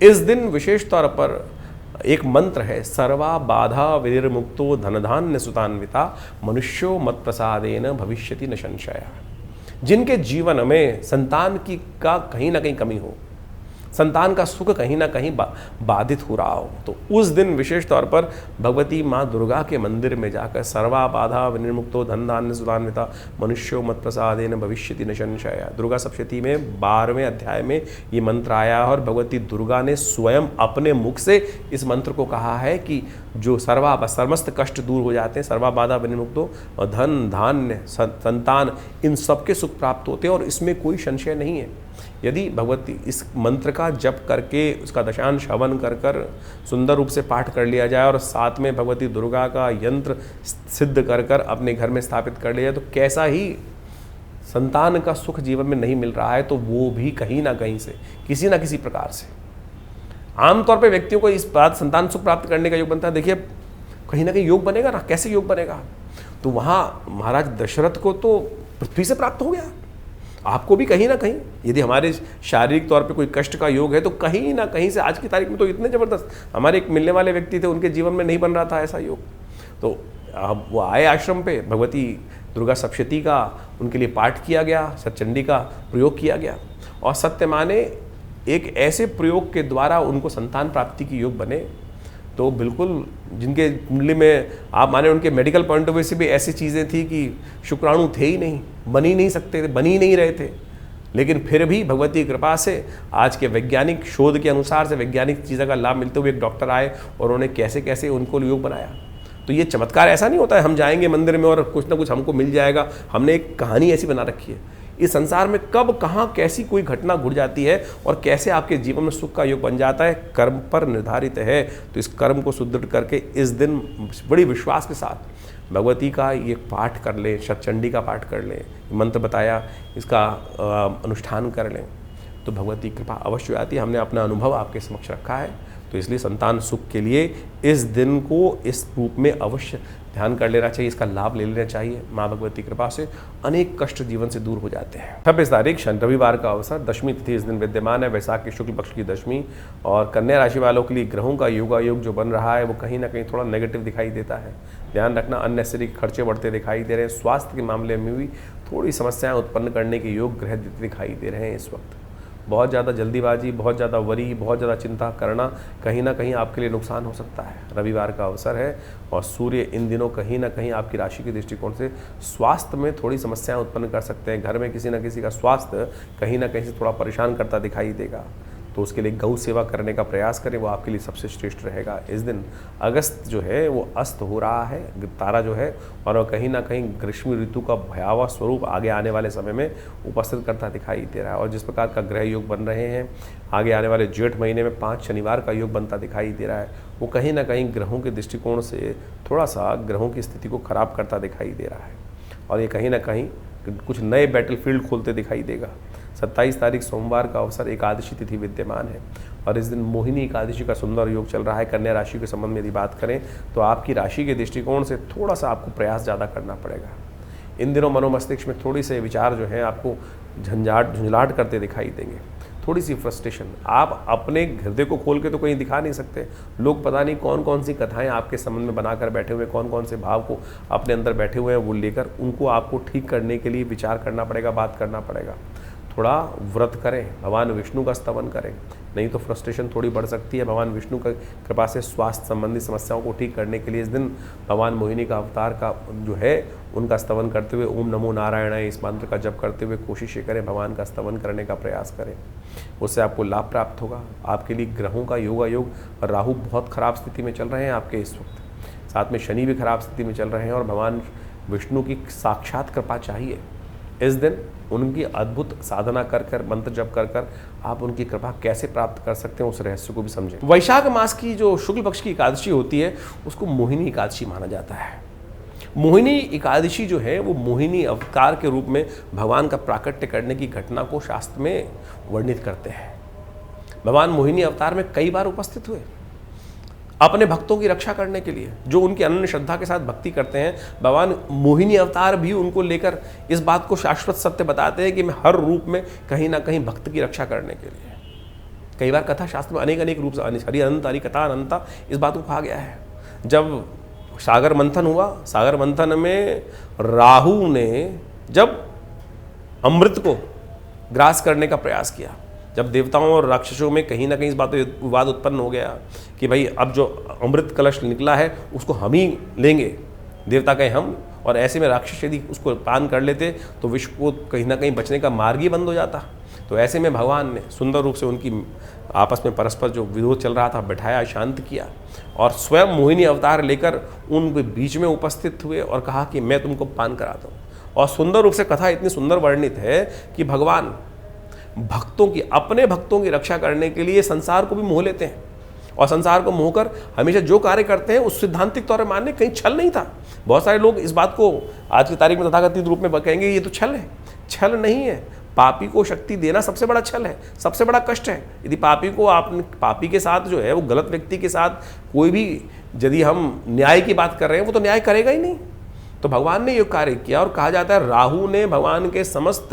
इस दिन विशेष तौर पर एक मंत्र है, सर्वा बाधा विनिर्मुक्तो धनधान्य सुतान्विता मनुष्यो मत प्रसादेन भविष्यति न संशय। जिनके जीवन में संतान की का कहीं ना कहीं कमी हो, संतान का सुख कहीं ना कहीं बाधित हो रहा हो, तो उस दिन विशेष तौर पर भगवती माँ दुर्गा के मंदिर में जाकर सर्वा बाधा विनिर्मुक्तो धन धान्य सुधान्विता मनुष्यो मत प्रसादेन भविष्यति न संशय, दुर्गा सप्तशती में 12वें अध्याय में ये मंत्र आया, और भगवती दुर्गा ने स्वयं अपने मुख से इस मंत्र को कहा है कि जो समस्त कष्ट दूर हो जाते हैं, सर्वा बाधा विनिर्मुक्तो, और धन धान्य संतान, इन सबके सुख प्राप्त होते हैं, और इसमें कोई संशय नहीं है। यदि भगवती इस मंत्र का जप करके उसका दशांश हवन कर कर सुंदर रूप से पाठ कर लिया जाए, और साथ में भगवती दुर्गा का यंत्र सिद्ध कर कर अपने घर में स्थापित कर लिया जाए, तो कैसा ही संतान का सुख जीवन में नहीं मिल रहा है, तो वो भी कहीं ना कहीं से, किसी ना किसी प्रकार से, आमतौर पे व्यक्तियों को इस बात संतान सुख प्राप्त करने का योग बनता है। देखिए कहीं ना कहीं योग बनेगा ना, कैसे योग बनेगा, तो वहाँ महाराज दशरथ को तो पृथ्वी से प्राप्त हो गया, आपको भी कहीं ना कहीं, यदि हमारे शारीरिक तौर पे कोई कष्ट का योग है तो कहीं ना कहीं से, आज की तारीख में तो इतने ज़बरदस्त हमारे एक मिलने वाले व्यक्ति थे, उनके जीवन में नहीं बन रहा था ऐसा योग, तो अब वो आए आश्रम पे, भगवती दुर्गा सप्तशती का उनके लिए पाठ किया गया, सतचंडी का प्रयोग किया गया, और सत्य माने एक ऐसे प्रयोग के द्वारा उनको संतान प्राप्ति की योग बने। तो बिल्कुल जिनके कुंडली में आप माने उनके मेडिकल पॉइंट ऑफ व्यू से भी ऐसी चीज़ें थी कि शुक्राणु थे ही नहीं, बन ही नहीं सकते थे, बन ही नहीं रहे थे, लेकिन फिर भी भगवती कृपा से आज के वैज्ञानिक शोध के अनुसार से, वैज्ञानिक चीज़ों का लाभ मिलते हुए एक डॉक्टर आए और उन्होंने कैसे कैसे उनको योग बनाया। तो ये चमत्कार ऐसा नहीं होता है हम जाएंगे मंदिर में और कुछ ना कुछ हमको मिल जाएगा, हमने एक कहानी ऐसी बना रखी है। इस संसार में कब कहाँ कैसी कोई घटना घुट जाती है और कैसे आपके जीवन में सुख का योग बन जाता है, कर्म पर निर्धारित है। तो इस कर्म को सुदृढ़ करके इस दिन बड़ी विश्वास के साथ भगवती का ये पाठ कर लें, शतचंडी का पाठ कर लें, मंत्र बताया इसका अनुष्ठान कर लें, तो भगवती कृपा अवश्य आती है। हमने अपना अनुभव आपके समक्ष रखा है, तो इसलिए संतान सुख के लिए इस दिन को इस रूप में अवश्य ध्यान कर लेना चाहिए, इसका लाभ ले लेना चाहिए। माँ भगवती कृपा से अनेक कष्ट जीवन से दूर हो जाते हैं। 26 तारीख शनि रविवार का अवसर, दशमी तिथि इस दिन विद्यमान है, वैशाख के शुक्ल पक्ष की दशमी। और कन्या राशि वालों के लिए ग्रहों का योगायोग जो बन रहा है वो कहीं ना कहीं थोड़ा नेगेटिव दिखाई देता है। ध्यान रखना, अननेसेसरी खर्चे बढ़ते दिखाई दे रहे हैं। स्वास्थ्य के मामले में भी थोड़ी समस्याएं उत्पन्न करने के योग ग्रह दिखाई दे रहे हैं। इस वक्त बहुत ज़्यादा जल्दीबाजी, बहुत ज़्यादा वरी, बहुत ज़्यादा चिंता करना कहीं ना कहीं आपके लिए नुकसान हो सकता है। रविवार का अवसर है और सूर्य इन दिनों कहीं ना कहीं आपकी राशि के दृष्टिकोण से स्वास्थ्य में थोड़ी समस्याएं उत्पन्न कर सकते हैं। घर में किसी न किसी का स्वास्थ्य कहीं ना कहीं से थोड़ा परेशान करता दिखाई देगा, तो उसके लिए गौ सेवा करने का प्रयास करें, वो आपके लिए सबसे श्रेष्ठ रहेगा। इस दिन अगस्त जो है वो अस्त हो रहा है, तारा जो है, और वो कहीं ना कहीं ग्रीष्म ऋतु का भयावह स्वरूप आगे आने वाले समय में उपस्थित करता दिखाई दे रहा है। और जिस प्रकार का ग्रह योग बन रहे हैं, आगे आने वाले जेठ महीने में 5 शनिवार का योग बनता दिखाई दे रहा है, वो कहीं ना कहीं ग्रहों के दृष्टिकोण से थोड़ा सा ग्रहों की स्थिति को खराब करता दिखाई दे रहा है। और ये कहीं ना कहीं कुछ नए बैटलफील्ड खोलते दिखाई देगा। 27 तारीख सोमवार का अवसर, एकादशी तिथि विद्यमान है और इस दिन मोहिनी एकादशी का सुंदर योग चल रहा है। कन्या राशि के संबंध में यदि बात करें तो आपकी राशि के दृष्टिकोण से थोड़ा सा आपको प्रयास ज़्यादा करना पड़ेगा। इन दिनों मनोमस्तिष्क में थोड़ी से विचार जो है आपको झंझलाहट करते दिखाई देंगे, थोड़ी सी फ्रस्ट्रेशन। आप अपने हृदय को खोल के तो कहीं दिखा नहीं सकते, लोग पता नहीं कौन कौन सी कथाएं आपके संबंध में बनाकर बैठे हुए, कौन कौन से भाव को अपने अंदर बैठे हुए हैं, वो लेकर उनको आपको ठीक करने के लिए विचार करना पड़ेगा, बात करना पड़ेगा। थोड़ा व्रत करें, भगवान विष्णु का स्तवन करें, नहीं तो फ्रस्ट्रेशन थोड़ी बढ़ सकती है। भगवान विष्णु की कृपा से स्वास्थ्य संबंधी समस्याओं को ठीक करने के लिए इस दिन भगवान मोहिनी का अवतार का जो है उनका स्तवन करते हुए, ओम नमो नारायणाय इस मंत्र का जप करते हुए कोशिश करें भगवान का स्तवन करने का प्रयास करें, उससे आपको लाभ प्राप्त होगा। आपके लिए ग्रहों का योगायोग, राहु बहुत खराब स्थिति में चल रहे हैं आपके इस वक्त, साथ में शनि भी खराब स्थिति में चल रहे हैं और भगवान विष्णु की साक्षात कृपा चाहिए। इस दिन उनकी अद्भुत साधना कर कर, मंत्र जप कर कर आप उनकी कृपा कैसे प्राप्त कर सकते हैं, उस रहस्य को भी समझें। वैशाख मास की जो शुक्ल पक्ष की एकादशी होती है उसको मोहिनी एकादशी माना जाता है। मोहिनी एकादशी जो है वो मोहिनी अवतार के रूप में भगवान का प्राकट्य करने की घटना को शास्त्र में वर्णित करते हैं। भगवान मोहिनी अवतार में कई बार उपस्थित हुए अपने भक्तों की रक्षा करने के लिए, जो उनकी अनन्य श्रद्धा के साथ भक्ति करते हैं। भगवान मोहिनी अवतार भी उनको लेकर इस बात को शाश्वत सत्य बताते हैं कि मैं हर रूप में कहीं ना कहीं भक्त की रक्षा करने के लिए। कई बार कथा शास्त्र में अनेक अनेक रूप से हरि अनंत हरि कथा अनंता इस बात को कहा गया है। जब सागर मंथन हुआ, सागर मंथन में राहु ने जब अमृत को ग्रास करने का प्रयास किया, जब देवताओं और राक्षसों में कहीं ना कहीं इस बात पर विवाद उत्पन्न हो गया कि भाई अब जो अमृत कलश निकला है उसको हम ही लेंगे, देवता कहें हम, और ऐसे में राक्षस यदि उसको पान कर लेते तो विश्व को कहीं ना कहीं बचने का मार्ग ही बंद हो जाता। तो ऐसे में भगवान ने सुंदर रूप से उनकी आपस में परस्पर जो विरोध चल रहा था बैठाया, शांत किया और स्वयं मोहिनी अवतार लेकर उनके बीच में उपस्थित हुए और कहा कि मैं तुमको पान कराता हूँ। और सुंदर रूप से कथा इतनी सुंदर वर्णित है कि भगवान भक्तों की, अपने भक्तों की रक्षा करने के लिए संसार को भी मोह लेते हैं और संसार को मोहकर हमेशा जो कार्य करते हैं उस सिद्धांतिक तौर पर मानने कहीं छल नहीं था। बहुत सारे लोग इस बात को आज की तारीख में तथाकथित रूप में कहेंगे ये तो छल है। छल नहीं है, पापी को शक्ति देना सबसे बड़ा छल है, सबसे बड़ा कष्ट है। यदि पापी को आपने, पापी के साथ जो है वो गलत व्यक्ति के साथ कोई भी, यदि हम न्याय की बात कर रहे हैं, वो तो न्याय करेगा ही नहीं। तो भगवान ने ये कार्य किया और कहा जाता है राहु ने भगवान के समस्त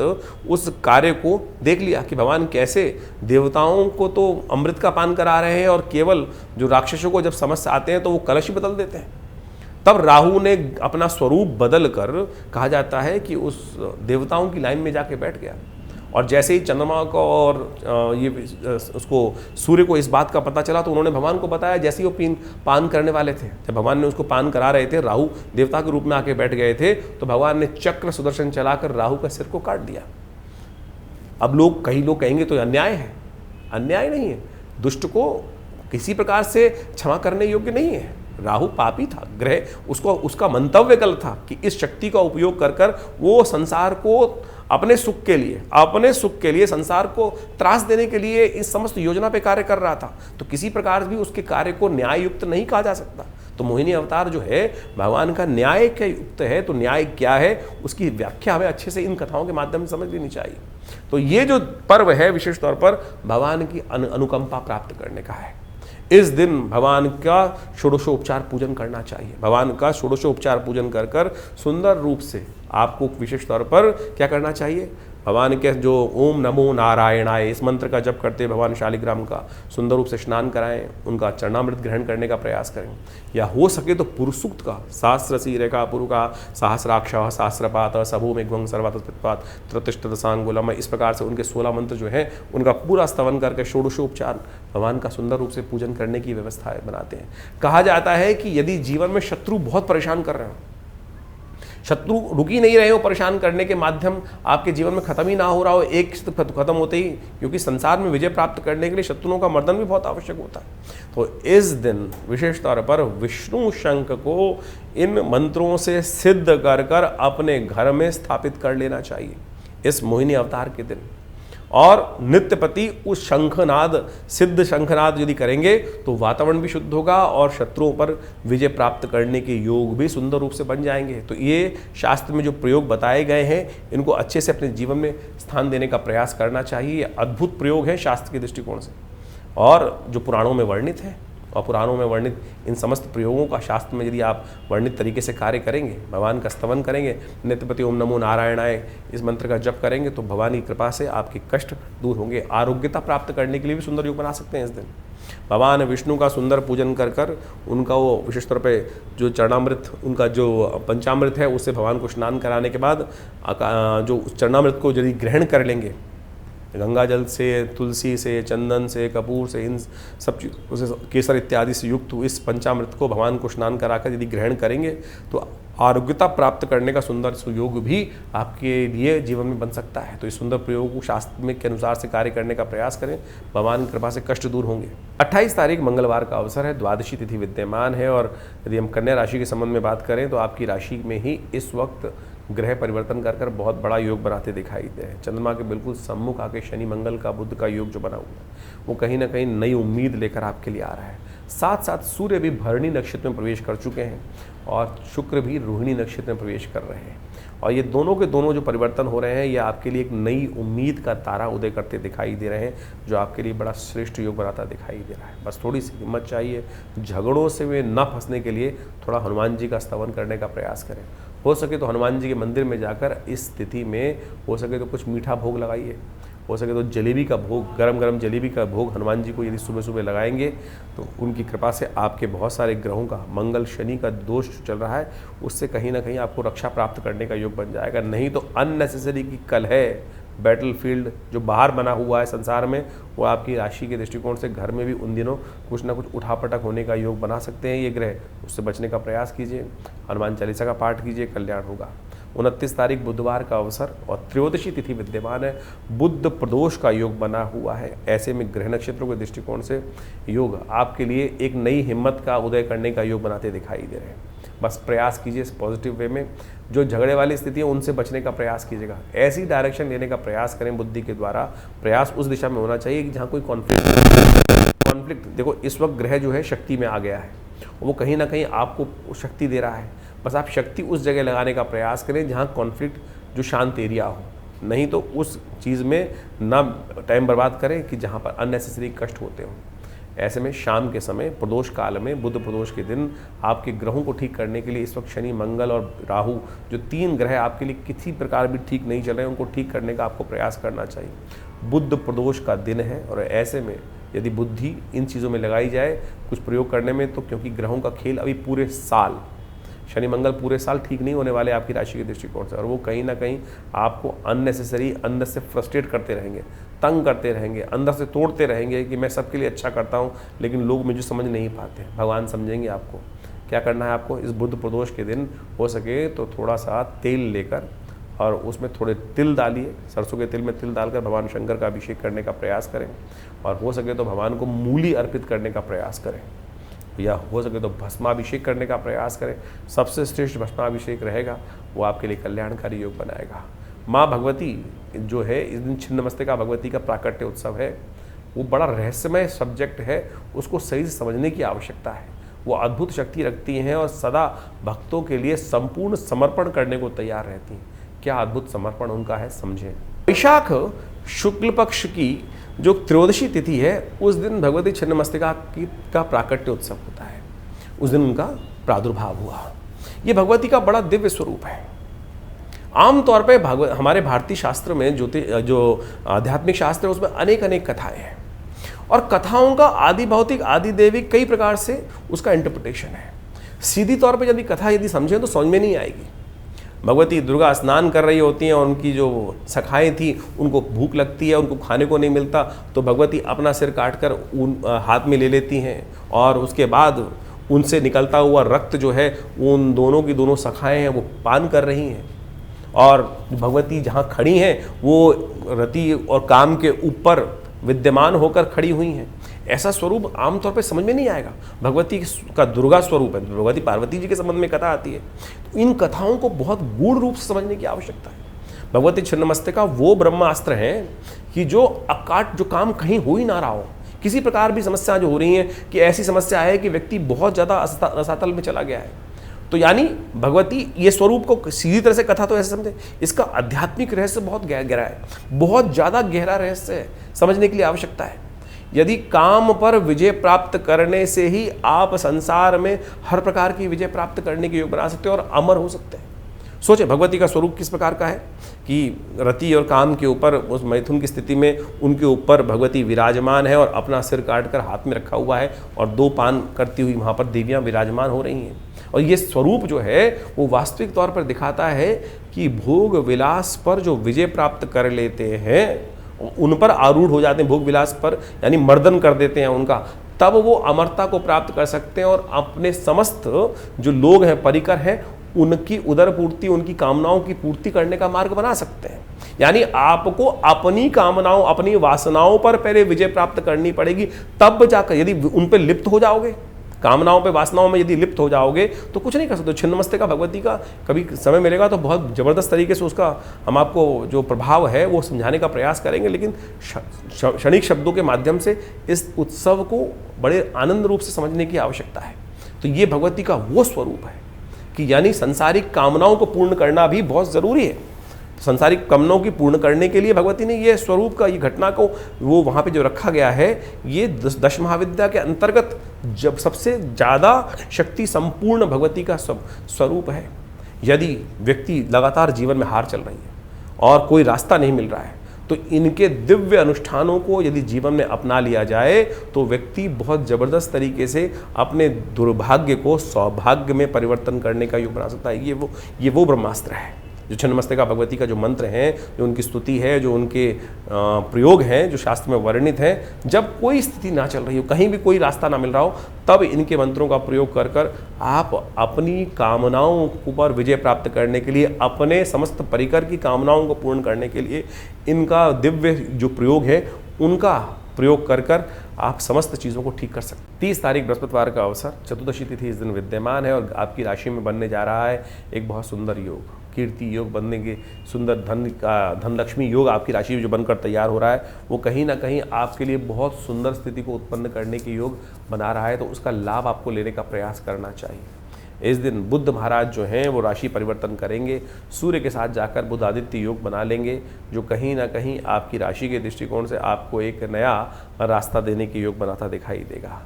उस कार्य को देख लिया कि भगवान कैसे देवताओं को तो अमृत का पान करा रहे हैं और केवल जो राक्षसों को जब समस्या आते हैं तो वो कलश ही बदल देते हैं। तब राहु ने अपना स्वरूप बदल कर, कहा जाता है कि उस देवताओं की लाइन में जाके बैठ गया और जैसे ही चंद्रमा को और ये उसको सूर्य को इस बात का पता चला तो उन्होंने भगवान को बताया। जैसे ही वो पान करने वाले थे, जब भगवान ने उसको पान करा रहे थे, राहु देवता के रूप में आके बैठ गए थे, तो भगवान ने चक्र सुदर्शन चलाकर राहु का सिर को काट दिया। अब कई लोग कहेंगे तो अन्याय है। अन्याय नहीं है, दुष्ट को किसी प्रकार से क्षमा करने योग्य नहीं है। राहु पापी था, ग्रह उसका मंतव्य गलत था कि इस शक्ति का उपयोग कर कर वो संसार को अपने सुख के लिए संसार को त्रास देने के लिए इस समस्त योजना पे कार्य कर रहा था, तो किसी प्रकार भी उसके कार्य को न्याय युक्त नहीं कहा जा सकता। तो मोहिनी अवतार जो है भगवान का न्याय के युक्त है। तो न्याय क्या है उसकी व्याख्या हमें अच्छे से इन कथाओं के माध्यम से समझ लेनी चाहिए। तो ये जो पर्व है विशेष तौर पर भगवान की अनुकंपा प्राप्त करने का है। इस दिन भगवान का षोडशोपचार पूजन करना चाहिए। भगवान का षोडशोपचार पूजन कर कर सुंदर रूप से आपको विशेष तौर पर क्या करना चाहिए, भगवान के जो ओम नमो नारायणाय इस मंत्र का जप करते भगवान शालिग्राम का सुंदर रूप से स्नान कराएं, उनका चरणामृत ग्रहण करने का प्रयास करें, या हो सके तो पुरुष सूक्त का सहस्र शीरेखा पुरु का सहस्राक्ष सहस्रपात सबू मेघ्वं सर्वातपात त्रतिष्ठ दशांगुलम, इस प्रकार से उनके 16 मंत्र जो है उनका पूरा स्तवन करके षोडशोपचार भगवान का सुंदर रूप से पूजन करने की व्यवस्था बनाते हैं। कहा जाता है कि यदि जीवन में शत्रु बहुत परेशान कर रहे हो, शत्रु रुक ही नहीं रहे हो परेशान करने के माध्यम आपके जीवन में खत्म ही ना हो रहा हो, एक खत्म होते ही, क्योंकि संसार में विजय प्राप्त करने के लिए शत्रुओं का मर्दन भी बहुत आवश्यक होता है। तो इस दिन विशेष तौर पर विष्णु शंख को इन मंत्रों से सिद्ध कर कर अपने घर में स्थापित कर लेना चाहिए इस मोहिनी अवतार के दिन। और नित्यपति उस शंखनाद, सिद्ध शंखनाद यदि करेंगे तो वातावरण भी शुद्ध होगा और शत्रुओं पर विजय प्राप्त करने के योग भी सुंदर रूप से बन जाएंगे। तो ये शास्त्र में जो प्रयोग बताए गए हैं इनको अच्छे से अपने जीवन में स्थान देने का प्रयास करना चाहिए। ये अद्भुत प्रयोग है शास्त्र के दृष्टिकोण से, और जो पुराणों में वर्णित है, और पुराणों में वर्णित इन समस्त प्रयोगों का शास्त्र में यदि आप वर्णित तरीके से कार्य करेंगे, भगवान का स्तवन करेंगे, नित्यपति ओम नमो नारायणाय इस मंत्र का जप करेंगे, तो भगवान की कृपा से आपके कष्ट दूर होंगे। आरोग्यता प्राप्त करने के लिए भी सुंदर योग बना सकते हैं इस दिन। भगवान विष्णु का सुंदर पूजन कर कर उनका वो विशेष तौर पे जो चरणामृत, उनका जो पंचामृत है उससे भगवान को स्नान कराने के बाद जो चरणामृत को यदि ग्रहण कर लेंगे, गंगा जल से, तुलसी से, चंदन से, कपूर से, इन सब चीज़ों से, केसर इत्यादि से युक्त इस पंचामृत को भगवान को स्नान कराकर यदि ग्रहण करेंगे तो आरोग्यता प्राप्त करने का सुंदर सुयोग भी आपके लिए जीवन में बन सकता है। तो इस सुंदर प्रयोग को शास्त्र में के अनुसार से कार्य करने का प्रयास करें, भगवान की कृपा से कष्ट दूर होंगे। 28 तारीख मंगलवार का अवसर है, द्वादशी तिथि विद्यमान है, और यदि हम कन्या राशि के संबंध में बात करें तो आपकी राशि में ही इस वक्त ग्रह परिवर्तन कर कर बहुत बड़ा योग बनाते दिखाई दे रहे हैं। चंद्रमा के बिल्कुल सम्मुख आके शनि मंगल का बुध का योग जो बना हुआ है वो कहीं ना कहीं नई उम्मीद लेकर आपके लिए आ रहा है। साथ साथ सूर्य भी भरणी नक्षत्र में प्रवेश कर चुके हैं और शुक्र भी रोहिणी नक्षत्र में प्रवेश कर रहे हैं, और ये दोनों के दोनों जो परिवर्तन हो रहे हैं ये आपके लिए एक नई उम्मीद का तारा उदय करते दिखाई दे रहे हैं, जो आपके लिए बड़ा श्रेष्ठ योग बनाता दिखाई दे रहा है। बस थोड़ी सी हिम्मत चाहिए, झगड़ों से वे न फंसने के लिए थोड़ा हनुमान जी का स्तवन करने का प्रयास करें। हो सके तो हनुमान जी के मंदिर में जाकर इस तिथि में हो सके तो कुछ मीठा भोग लगाइए, हो सके तो जलेबी का भोग, गरम गरम जलेबी का भोग हनुमान जी को यदि सुबह सुबह लगाएंगे तो उनकी कृपा से आपके बहुत सारे ग्रहों का, मंगल शनि का दोष चल रहा है उससे कहीं ना कहीं आपको रक्षा प्राप्त करने का योग बन जाएगा। नहीं तो अननेसेसरी की कलह, बैटलफील्ड जो बाहर बना हुआ है संसार में, वो आपकी राशि के दृष्टिकोण से घर में भी उन दिनों कुछ ना कुछ उठापटक होने का योग बना सकते हैं ये ग्रह। उससे बचने का प्रयास कीजिए, हनुमान चालीसा का पाठ कीजिए, कल्याण होगा। 29 तारीख बुधवार का अवसर और त्रयोदशी तिथि विद्यमान है, बुद्ध प्रदोष का योग बना हुआ है। ऐसे में ग्रह नक्षत्रों के दृष्टिकोण से योग आपके लिए एक नई हिम्मत का उदय करने का योग बनाते दिखाई दे रहे हैं। बस प्रयास कीजिए इस पॉजिटिव वे में, जो झगड़े वाली स्थिति है उनसे बचने का प्रयास कीजिएगा, ऐसी डायरेक्शन लेने का प्रयास करें बुद्धि के द्वारा। प्रयास उस दिशा में होना चाहिए कि जहाँ कोई कॉन्फ्लिक्ट देखो इस वक्त ग्रह जो है शक्ति में आ गया है, वो कहीं ना कहीं आपको शक्ति दे रहा है। बस आप शक्ति उस जगह लगाने का प्रयास करें जहाँ कॉन्फ्लिक्ट जो शांत एरिया हो, नहीं तो उस चीज़ में ना टाइम बर्बाद करें कि जहाँ पर अननेसेसरी कष्ट होते हों। ऐसे में शाम के समय प्रदोष काल में, बुध प्रदोष के दिन आपके ग्रहों को ठीक करने के लिए इस वक्त शनि मंगल और राहु जो 3 ग्रह आपके लिए किसी प्रकार भी ठीक नहीं चल रहे हैं, उनको ठीक करने का आपको प्रयास करना चाहिए। बुध प्रदोष का दिन है और ऐसे में यदि बुद्धि इन चीज़ों में लगाई जाए कुछ प्रयोग करने में, तो क्योंकि ग्रहों का खेल अभी पूरे साल, शनि मंगल पूरे साल ठीक नहीं होने वाले आपकी राशि के दृष्टिकोण से, और वो कहीं ना कहीं आपको अननेसेसरी अंदर से फ्रस्ट्रेट करते रहेंगे, तंग करते रहेंगे, अंदर से तोड़ते रहेंगे कि मैं सबके लिए अच्छा करता हूँ लेकिन लोग मुझे समझ नहीं पाते। भगवान समझेंगे आपको। क्या करना है आपको, इस बुध प्रदोष के दिन हो सके तो थोड़ा सा तेल लेकर और उसमें थोड़े तिल डालिए, सरसों के तिल में तिल डालकर भगवान शंकर का अभिषेक करने का प्रयास करें, और हो सके तो भगवान को मूली अर्पित करने का प्रयास करें, या हो सके तो भस्माभिषेक करने का प्रयास करें। सबसे श्रेष्ठ भस्माभिषेक रहेगा, वो आपके लिए कल्याणकारी योग बनाएगा। माँ भगवती जो है इस दिन छिन्नमस्तिका भगवती का प्राकट्य उत्सव है, वो बड़ा रहस्यमय सब्जेक्ट है, उसको सही से समझने की आवश्यकता है। वो अद्भुत शक्ति रखती हैं और सदा भक्तों के लिए संपूर्ण समर्पण करने को तैयार रहती हैं। क्या अद्भुत समर्पण उनका है, समझें। वैशाख शुक्ल पक्ष की जो त्रयोदशी तिथि है, उस दिन भगवती छिन्नमस्तिका का प्राकट्य उत्सव होता है। उस दिन उनका प्रादुर्भाव हुआ। ये भगवती का बड़ा दिव्य स्वरूप है। आमतौर पे हमारे भारतीय शास्त्र में जो आध्यात्मिक शास्त्र है, उसमें अनेक अनेक कथाएं हैं और कथाओं का आदि भौतिक आदि दैविक कई प्रकार से उसका इंटरप्रिटेशन है। सीधी तौर पे यदि कथा समझें तो समझ में नहीं आएगी। भगवती दुर्गा स्नान कर रही होती हैं और उनकी जो सखाएं थी उनको भूख लगती है, उनको खाने को नहीं मिलता, तो भगवती अपना सिर काटकर उन हाथ में ले लेती हैं और उसके बाद उनसे निकलता हुआ रक्त जो है उन दोनों की दोनों सखाएं हैं वो पान कर रही हैं। और भगवती जहाँ खड़ी हैं वो रति और काम के ऊपर विद्यमान होकर खड़ी हुई हैं। ऐसा स्वरूप आमतौर पर समझ में नहीं आएगा। भगवती का दुर्गा स्वरूप है, भगवती पार्वती जी के संबंध में कथा आती है, तो इन कथाओं को बहुत गूढ़ रूप से समझने की आवश्यकता है। भगवती छिन्नमस्तिका वो ब्रह्मास्त्र हैं कि जो अकाट जो काम कहीं हो ही ना रहा हो, किसी प्रकार भी समस्या जो हो रही है कि ऐसी समस्या है कि व्यक्ति बहुत ज़्यादा रसातल में चला गया है, तो यानी भगवती ये स्वरूप को सीधी तरह से कथा तो ऐसे समझे, इसका आध्यात्मिक रहस्य बहुत गहरा है, बहुत ज़्यादा गहरा रहस्य है, समझने के लिए आवश्यकता है। यदि काम पर विजय प्राप्त करने से ही आप संसार में हर प्रकार की विजय प्राप्त करने के योग बना सकते हो और अमर हो सकते हैं। सोचे भगवती का स्वरूप किस प्रकार का है कि रति और काम के ऊपर उस मैथुन की स्थिति में उनके ऊपर भगवती विराजमान है और अपना सिर काटकर हाथ में रखा हुआ है और दो पान करती हुई वहाँ पर देवियाँ विराजमान हो रही हैं। और ये स्वरूप जो है वो वास्तविक तौर पर दिखाता है कि भोग विलास पर जो विजय प्राप्त कर लेते हैं, उन पर आरूढ़ हो जाते हैं, भोग विलास पर यानी मर्दन कर देते हैं उनका, तब वो अमरता को प्राप्त कर सकते हैं और अपने समस्त जो लोग हैं, परिकर हैं, उनकी उदर पूर्ति, उनकी कामनाओं की पूर्ति करने का मार्ग बना सकते हैं। यानी आपको अपनी कामनाओं, अपनी वासनाओं पर पहले विजय प्राप्त करनी पड़ेगी, तब जाकर यदि उन पर लिप्त हो जाओगे, कामनाओं पे वासनाओं में यदि लिप्त हो जाओगे तो कुछ नहीं कर सकते। छिन्नमस्तिका भगवती का कभी समय मिलेगा तो बहुत ज़बरदस्त तरीके से उसका हम आपको जो प्रभाव है वो समझाने का प्रयास करेंगे, लेकिन क्षणिक शब्दों के माध्यम से इस उत्सव को बड़े आनंद रूप से समझने की आवश्यकता है। तो ये भगवती का वो स्वरूप है कि यानी संसारिक कामनाओं को पूर्ण करना भी बहुत ज़रूरी है। संसारिक कामनाओं की पूर्ण करने के लिए भगवती ने ये स्वरूप का, ये घटना को वो वहाँ पे जो रखा गया है, ये दश महाविद्या के अंतर्गत जब सबसे ज़्यादा शक्ति संपूर्ण भगवती का स्वरूप है। यदि व्यक्ति लगातार जीवन में हार चल रही है और कोई रास्ता नहीं मिल रहा है, तो इनके दिव्य अनुष्ठानों को यदि जीवन में अपना लिया जाए तो व्यक्ति बहुत ज़बरदस्त तरीके से अपने दुर्भाग्य को सौभाग्य में परिवर्तन करने का योग बना सकता है। ये वो ब्रह्मास्त्र है जो छिन्नमस्तिका भगवती का जो मंत्र हैं, जो उनकी स्तुति है, जो उनके प्रयोग हैं, जो शास्त्र में वर्णित हैं। जब कोई स्थिति ना चल रही हो, कहीं भी कोई रास्ता ना मिल रहा हो, तब इनके मंत्रों का प्रयोग कर कर आप अपनी कामनाओं पर विजय प्राप्त करने के लिए, अपने समस्त परिकर की कामनाओं को पूर्ण करने के लिए इनका दिव्य जो प्रयोग है उनका प्रयोग कर कर आप समस्त चीज़ों को ठीक कर सकते हैं। 30 तारीख बृहस्पतिवार का अवसर, चतुर्दशी तिथि इस दिन विद्यमान है और आपकी राशि में बनने जा रहा है एक बहुत सुंदर योग, कीर्ति योग बनने के, सुंदर धन लक्ष्मी योग आपकी राशि में जो बनकर तैयार हो रहा है, वो कहीं ना कहीं आपके लिए बहुत सुंदर स्थिति को उत्पन्न करने के योग बना रहा है। तो उसका लाभ आपको लेने का प्रयास करना चाहिए। इस दिन बुद्ध महाराज जो हैं वो राशि परिवर्तन करेंगे, सूर्य के साथ जाकर बुध आदित्य योग बना लेंगे, जो कहीं ना कहीं आपकी राशि के दृष्टिकोण से आपको एक नया रास्ता देने के योग बनाता दिखाई देगा।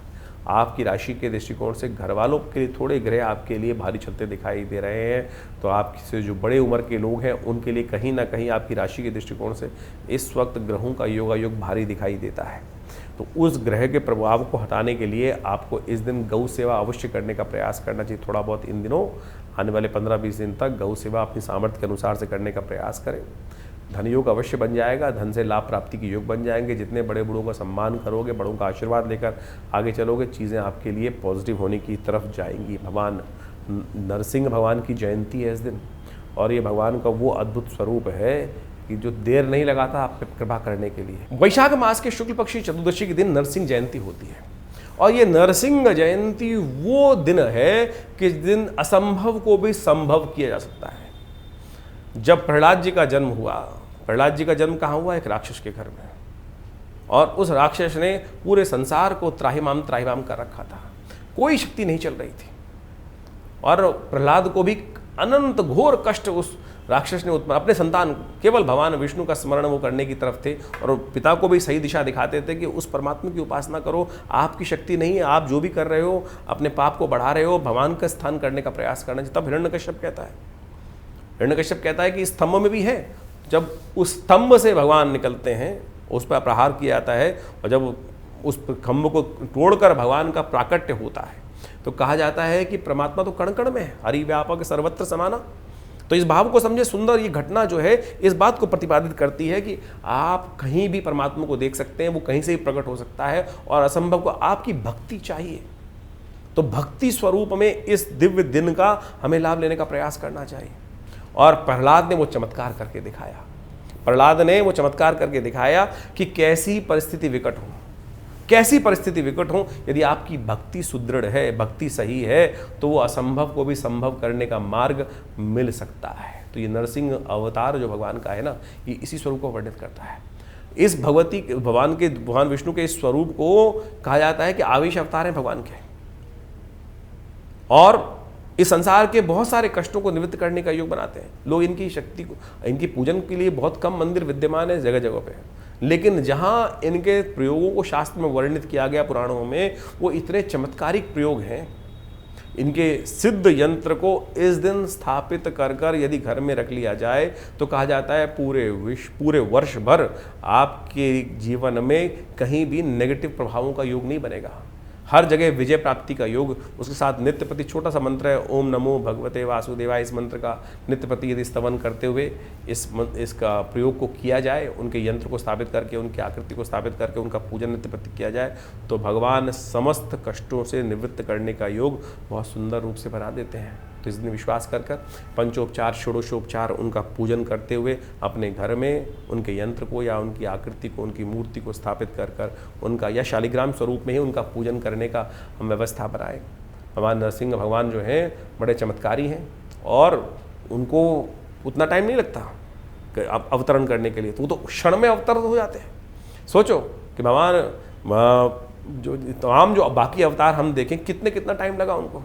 आपकी राशि के दृष्टिकोण से घर वालों के लिए थोड़े ग्रह आपके लिए भारी चलते दिखाई दे रहे हैं, तो आपसे जो बड़े उम्र के लोग हैं उनके लिए कहीं ना कहीं आपकी राशि के दृष्टिकोण से इस वक्त ग्रहों का योगायोग भारी दिखाई देता है। तो उस ग्रह के प्रभाव को हटाने के लिए आपको इस दिन गौ सेवा अवश्य करने का प्रयास करना चाहिए। थोड़ा बहुत इन दिनों आने वाले 15-20 दिन तक गौ सेवा अपनी सामर्थ्य के अनुसार से करने का प्रयास करें। धन योग अवश्य बन जाएगा, धन से लाभ प्राप्ति के योग बन जाएंगे। जितने बड़े बूढ़ों का सम्मान करोगे, बड़ों का आशीर्वाद लेकर आगे चलोगे, चीज़ें आपके लिए पॉजिटिव होने की तरफ जाएंगी। भगवान नरसिंह भगवान की जयंती है इस दिन, और ये भगवान का वो अद्भुत स्वरूप है कि जो देर नहीं लगाता आप पे कृपा करने के लिए। वैशाख मास के शुक्ल पक्षी चतुर्दशी के दिन नरसिंह जयंती होती है, और ये नरसिंह जयंती वो दिन है कि जिस दिन असंभव को भी संभव किया जा सकता है। जब प्रहलाद जी का जन्म हुआ, प्रहलाद जी का जन्म कहाँ हुआ? एक राक्षस के घर में, और उस राक्षस ने पूरे संसार को त्राहिमाम त्राहिमाम कर रखा था, कोई शक्ति नहीं चल रही थी, और प्रहलाद को भी अनंत घोर कष्ट उस राक्षस ने उत्पन्न, अपने संतान केवल भगवान विष्णु का स्मरण वो करने की तरफ थे, और पिता को भी सही दिशा दिखाते थे कि उस परमात्मा की उपासना करो, आपकी शक्ति नहीं है, आप जो भी कर रहे हो अपने पाप को बढ़ा रहे हो, भगवान का स्थान करने का प्रयास करना चाहिए। तब हिरण्यकश्यप कहता है, हिरण्यकश्यप कहता है कि स्तंभ में भी है, जब उस स्तंभ से भगवान निकलते हैं, उस पर प्रहार किया जाता है, और जब उस खंभ को तोड़कर भगवान का प्राकट्य होता है तो कहा जाता है कि परमात्मा तो कण कण में है, हरि व्यापक सर्वत्र समाना। तो इस भाव को समझे, सुंदर ये घटना जो है इस बात को प्रतिपादित करती है कि आप कहीं भी परमात्मा को देख सकते हैं, वो कहीं से भी प्रकट हो सकता है, और असंभव को आपकी भक्ति चाहिए। तो भक्ति स्वरूप में इस दिव्य दिन का हमें लाभ लेने का प्रयास करना चाहिए। और प्रहलाद ने वो चमत्कार करके दिखाया, प्रहलाद ने वो चमत्कार करके दिखाया कि कैसी परिस्थिति विकट हो, कैसी परिस्थिति विकट हो, यदि आपकी भक्ति सुदृढ़ है, भक्ति सही है, तो वो असंभव को भी संभव करने का मार्ग मिल सकता है। तो ये नरसिंह अवतार जो भगवान का है ना, ये इसी स्वरूप को वर्णित करता है। इस भगवान विष्णु के इस स्वरूप को कहा जाता है कि आवेश अवतार है भगवान के, और इस संसार के बहुत सारे कष्टों को निवृत्त करने का योग बनाते हैं लोग। इनकी शक्ति को, इनकी पूजन के लिए बहुत कम मंदिर विद्यमान है जगह जगह पे, लेकिन जहाँ इनके प्रयोगों को शास्त्र में वर्णित किया गया पुराणों में, वो इतने चमत्कारिक प्रयोग हैं। इनके सिद्ध यंत्र को इस दिन स्थापित कर कर यदि घर में रख लिया जाए तो कहा जाता है पूरे वर्ष भर आपके जीवन में कहीं भी नेगेटिव प्रभावों का योग नहीं बनेगा, हर जगह विजय प्राप्ति का योग। उसके साथ नित्य प्रति छोटा सा मंत्र है, ओम नमो भगवते वासुदेवाय। इस मंत्र का नित्य प्रति यदि स्तवन करते हुए इसका प्रयोग को किया जाए, उनके यंत्र को स्थापित करके, उनकी आकृति को स्थापित करके उनका पूजन नित्य प्रति किया जाए, तो भगवान समस्त कष्टों से निवृत्त करने का योग बहुत सुंदर रूप से बना देते हैं। तो इस दिन विश्वास कर पंचोपचार षोडशोपचार उनका पूजन करते हुए अपने घर में उनके यंत्र को या उनकी आकृति को, उनकी मूर्ति को स्थापित कर उनका या शालिग्राम स्वरूप में ही उनका पूजन करने का हम व्यवस्था बनाएं। भगवान नरसिंह भगवान जो हैं बड़े चमत्कारी हैं, और उनको उतना टाइम नहीं लगता अवतरण करने के लिए, तो वो तो क्षण में अवतरण हो जाते हैं। सोचो कि भगवान जो तमाम जो बाकी अवतार हम देखें, कितना टाइम लगा उनको,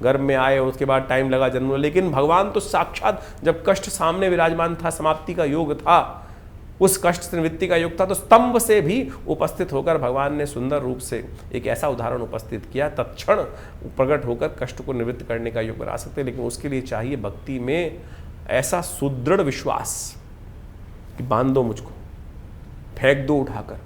गर्भ में आए, उसके बाद टाइम लगा जन्म, लेकिन भगवान तो साक्षात जब कष्ट सामने विराजमान था, समाप्ति का योग था, उस कष्ट से निवृत्ति का योग था, तो स्तंभ से भी उपस्थित होकर भगवान ने सुंदर रूप से एक ऐसा उदाहरण उपस्थित किया, तत्क्षण प्रकट होकर कष्ट को निवृत्त करने का योग बना सकते हैं। लेकिन उसके लिए चाहिए भक्ति में ऐसा सुदृढ़ विश्वास कि बांध दो मुझको, फेंक दो उठाकर।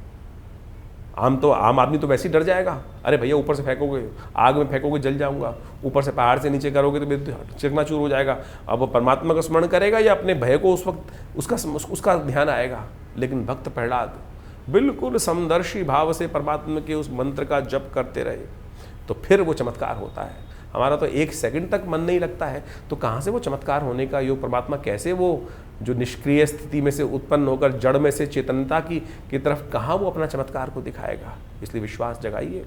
आम आदमी तो वैसे ही डर जाएगा, अरे भैया ऊपर से फेंकोगे, आग में फेंकोगे जल जाऊंगा, ऊपर से पहाड़ से नीचे करोगे तो चकनाचूर हो जाएगा। अब वो परमात्मा का स्मरण करेगा या अपने भय को उस वक्त उसका ध्यान आएगा। लेकिन भक्त प्रहलाद बिल्कुल समदर्शी भाव से परमात्मा के उस मंत्र का जप करते रहे, तो फिर वो चमत्कार होता है। हमारा तो एक सेकंड तक मन नहीं लगता है, तो कहाँ से वो चमत्कार होने का योग, परमात्मा कैसे वो जो निष्क्रिय स्थिति में से उत्पन्न होकर जड़ में से चेतनता की तरफ कहाँ वो अपना चमत्कार को दिखाएगा। इसलिए विश्वास जगाइए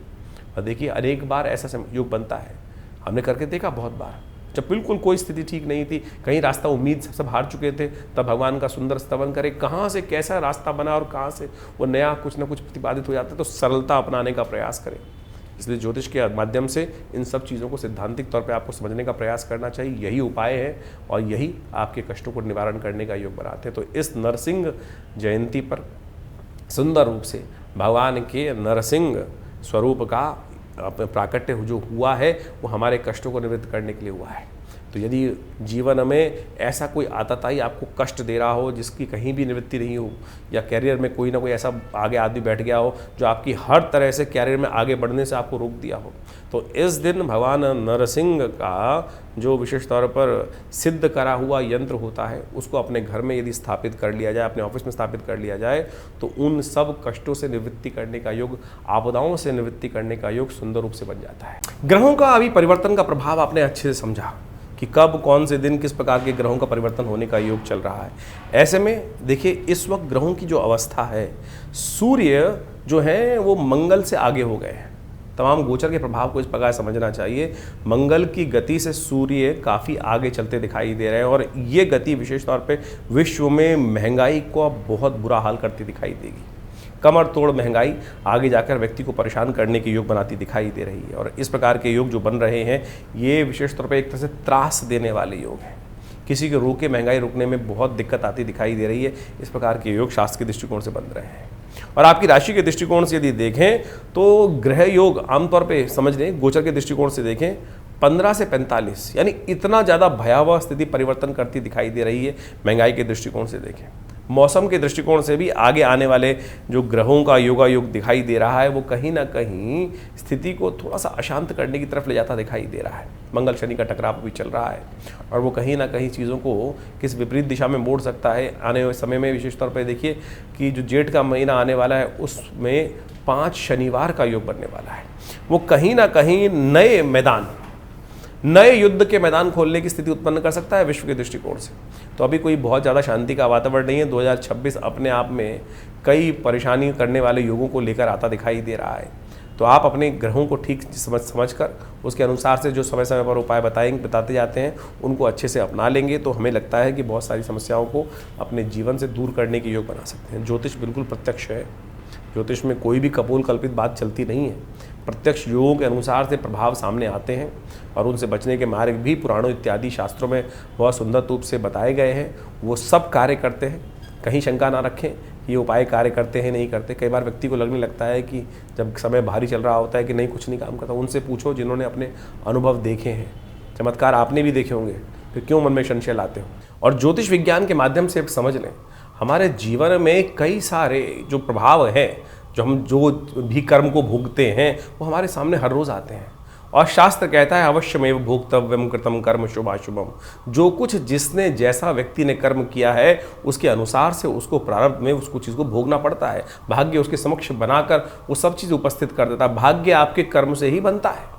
और देखिए, अनेक बार ऐसा योग बनता है, हमने करके देखा बहुत बार। जब बिल्कुल कोई स्थिति ठीक नहीं थी, कहीं रास्ता उम्मीद सब हार चुके थे, तब भगवान का सुंदर स्तवन करे, कहाँ से कैसा रास्ता बना और कहाँ से वो नया कुछ ना कुछ प्रतिपादित हो जाता है, तो सरलता अपनाने का प्रयास करें। इसलिए ज्योतिष के माध्यम से इन सब चीज़ों को सिद्धांतिक तौर पे आपको समझने का प्रयास करना चाहिए। यही उपाय है और यही आपके कष्टों को निवारण करने का योग बनाते हैं। तो इस नरसिंह जयंती पर सुंदर रूप से भगवान के नरसिंह स्वरूप का प्राकट्य जो हुआ है वो हमारे कष्टों को निवृत्त करने के लिए हुआ है। तो यदि जीवन में ऐसा कोई आतताई आपको कष्ट दे रहा हो जिसकी कहीं भी निवृत्ति नहीं हो, या कैरियर में कोई ना कोई ऐसा आगे आदमी बैठ गया हो जो आपकी हर तरह से कैरियर में आगे बढ़ने से आपको रोक दिया हो, तो इस दिन भगवान नरसिंह का जो विशेष तौर पर सिद्ध करा हुआ यंत्र होता है उसको अपने घर में यदि स्थापित कर लिया जाए, अपने ऑफिस में स्थापित कर लिया जाए, तो उन सब कष्टों से निवृत्ति करने का योग, आपदाओं से निवृत्ति करने का योग सुंदर रूप से बन जाता है। ग्रहों का अभी परिवर्तन का प्रभाव आपने अच्छे से समझा कि कब कौन से दिन किस प्रकार के ग्रहों का परिवर्तन होने का योग चल रहा है। ऐसे में देखिए, इस वक्त ग्रहों की जो अवस्था है, सूर्य जो है वो मंगल से आगे हो गए हैं। तमाम गोचर के प्रभाव को इस प्रकार समझना चाहिए। मंगल की गति से सूर्य काफ़ी आगे चलते दिखाई दे रहे हैं और ये गति विशेष तौर पे विश्व में महंगाई को बहुत बुरा हाल करती दिखाई देगी। कमर तोड़ महंगाई आगे जाकर व्यक्ति को परेशान करने के योग बनाती दिखाई दे रही है और इस प्रकार के योग जो बन रहे हैं ये विशेष तौर पर एक तरह से त्रास देने वाले योग हैं। किसी के रोके महंगाई रुकने में बहुत दिक्कत आती दिखाई दे रही है। इस प्रकार के योग शास्त्र के दृष्टिकोण से बन रहे हैं। और आपकी राशि के दृष्टिकोण से यदि देखें तो ग्रह योग आमतौर पे समझ लें, गोचर के दृष्टिकोण से देखें 15 से 45 यानी इतना ज़्यादा भयावह स्थिति परिवर्तन करती दिखाई दे रही है। महंगाई के दृष्टिकोण से देखें, मौसम के दृष्टिकोण से भी आगे आने वाले जो ग्रहों का योगा योग दिखाई दे रहा है वो कहीं ना कहीं स्थिति को थोड़ा सा अशांत करने की तरफ ले जाता दिखाई दे रहा है। मंगल शनि का टकराव भी चल रहा है और वो कहीं ना कहीं चीज़ों को किस विपरीत दिशा में मोड़ सकता है। आने वाले समय में विशेष तौर पर देखिए कि जो जेठ का महीना आने वाला है उसमें 5 शनिवार का योग बनने वाला है। वो कहीं ना कहीं नए युद्ध के मैदान खोलने की स्थिति उत्पन्न कर सकता है विश्व के दृष्टिकोण से। तो अभी कोई बहुत ज़्यादा शांति का वातावरण नहीं है। 2026 अपने आप में कई परेशानी करने वाले योगों को लेकर आता दिखाई दे रहा है। तो आप अपने ग्रहों को ठीक समझ कर उसके अनुसार से जो समय समय पर उपाय बताते जाते हैं उनको अच्छे से अपना लेंगे तो हमें लगता है कि बहुत सारी समस्याओं को अपने जीवन से दूर करने के योग बना सकते हैं। ज्योतिष बिल्कुल प्रत्यक्ष है। ज्योतिष में कोई भी कपोल कल्पित बात चलती नहीं है। प्रत्यक्ष योगों के अनुसार से प्रभाव सामने आते हैं और उनसे बचने के मार्ग भी पुराणों इत्यादि शास्त्रों में बहुत सुंदर रूप से बताए गए हैं। वो सब कार्य करते हैं, कहीं शंका ना रखें ये उपाय कार्य करते हैं नहीं करते। कई बार व्यक्ति को लगने लगता है कि जब समय भारी चल रहा होता है कि नहीं कुछ नहीं काम करता। उनसे पूछो जिन्होंने अपने अनुभव देखे हैं, चमत्कार आपने भी देखे होंगे, फिर क्यों मन में संशय लाते हो। और ज्योतिष विज्ञान के माध्यम से समझ लें हमारे जीवन में कई सारे जो प्रभाव हैं, जो भी कर्म को भोगते हैं वो हमारे सामने हर रोज़ आते हैं। और शास्त्र कहता है अवश्यमेव भोक्तव्यम कृतम कर्म शुभाशुभम। जो कुछ जिसने जैसा व्यक्ति ने कर्म किया है उसके अनुसार से उसको प्रारंभ में उसको चीज़ को भोगना पड़ता है। भाग्य उसके समक्ष बनाकर वो सब चीज़ उपस्थित कर देता है। भाग्य आपके कर्म से ही बनता है।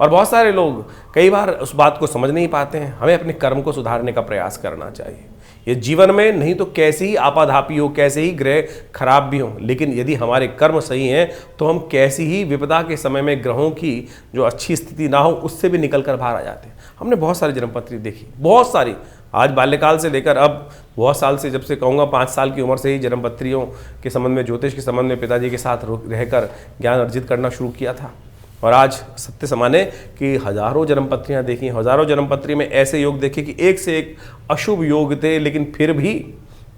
और बहुत सारे लोग कई बार उस बात को समझ नहीं पाते हैं। हमें अपने कर्म को सुधारने का प्रयास करना चाहिए। ये जीवन में नहीं तो कैसे ही आपाधापी हो, कैसे ही ग्रह खराब भी हो, लेकिन यदि हमारे कर्म सही हैं तो हम कैसी ही विपदा के समय में ग्रहों की जो अच्छी स्थिति ना हो उससे भी निकल कर बाहर आ जाते हैं। हमने बहुत सारी जन्मपत्री देखी, बहुत सारी, आज बाल्यकाल से लेकर अब बहुत साल से, जब से कहूँगा 5 साल की उम्र से ही जन्मपत्रियों के संबंध में, ज्योतिष के संबंध में पिताजी के साथ रहकर ज्ञान अर्जित करना शुरू किया था। और आज सत्य समाने कि हजारों जन्मपत्रियाँ देखी, हजारों जन्मपत्री में ऐसे योग देखे कि एक से एक अशुभ योग थे, लेकिन फिर भी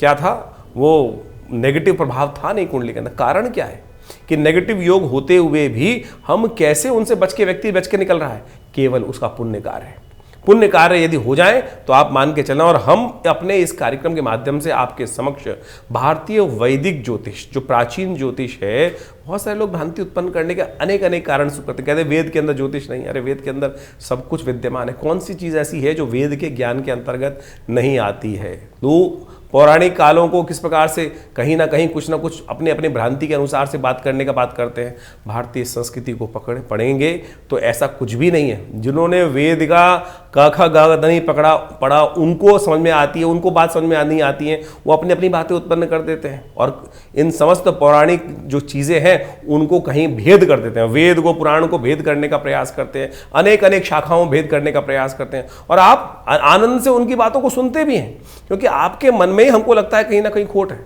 क्या था, वो नेगेटिव प्रभाव था नहीं कुंडली के अंदर। कारण क्या है कि नेगेटिव योग होते हुए भी हम कैसे उनसे बच के निकल रहा है, केवल उसका पुण्य कार्य है। पुण्य कार्य यदि हो जाए तो आप मान के चलना। और हम अपने इस कार्यक्रम के माध्यम से आपके समक्ष भारतीय वैदिक ज्योतिष, जो प्राचीन ज्योतिष है, बहुत सारे लोग भ्रांति उत्पन्न करने के अनेक कारण से करते, कहते हैं वेद के अंदर ज्योतिष नहीं। अरे वेद के अंदर सब कुछ विद्यमान है। कौन सी चीज़ ऐसी है जो वेद के ज्ञान के अंतर्गत नहीं आती है। तो पौराणिक कालों को किस प्रकार से कहीं ना कहीं कुछ ना कुछ अपने अपने भ्रांति के अनुसार से बात करने का बात करते हैं। भारतीय संस्कृति को पढ़ेंगे तो ऐसा कुछ भी नहीं है। जिन्होंने वेद का क ख ग नहीं पढ़ा उनको समझ में आती है, उनको बात समझ में नहीं आती है, वो अपनी अपनी बातें उत्पन्न कर देते हैं और इन समस्त पौराणिक जो चीज़ें हैं उनको कहीं भेद कर देते हैं। वेद को, पुराण को भेद करने का प्रयास करते हैं, अनेक शाखाओं में भेद करने का प्रयास करते हैं। और आप आनंद से उनकी बातों को सुनते भी हैं, क्योंकि आपके मन में हमको लगता है कहीं ना कहीं खोट है।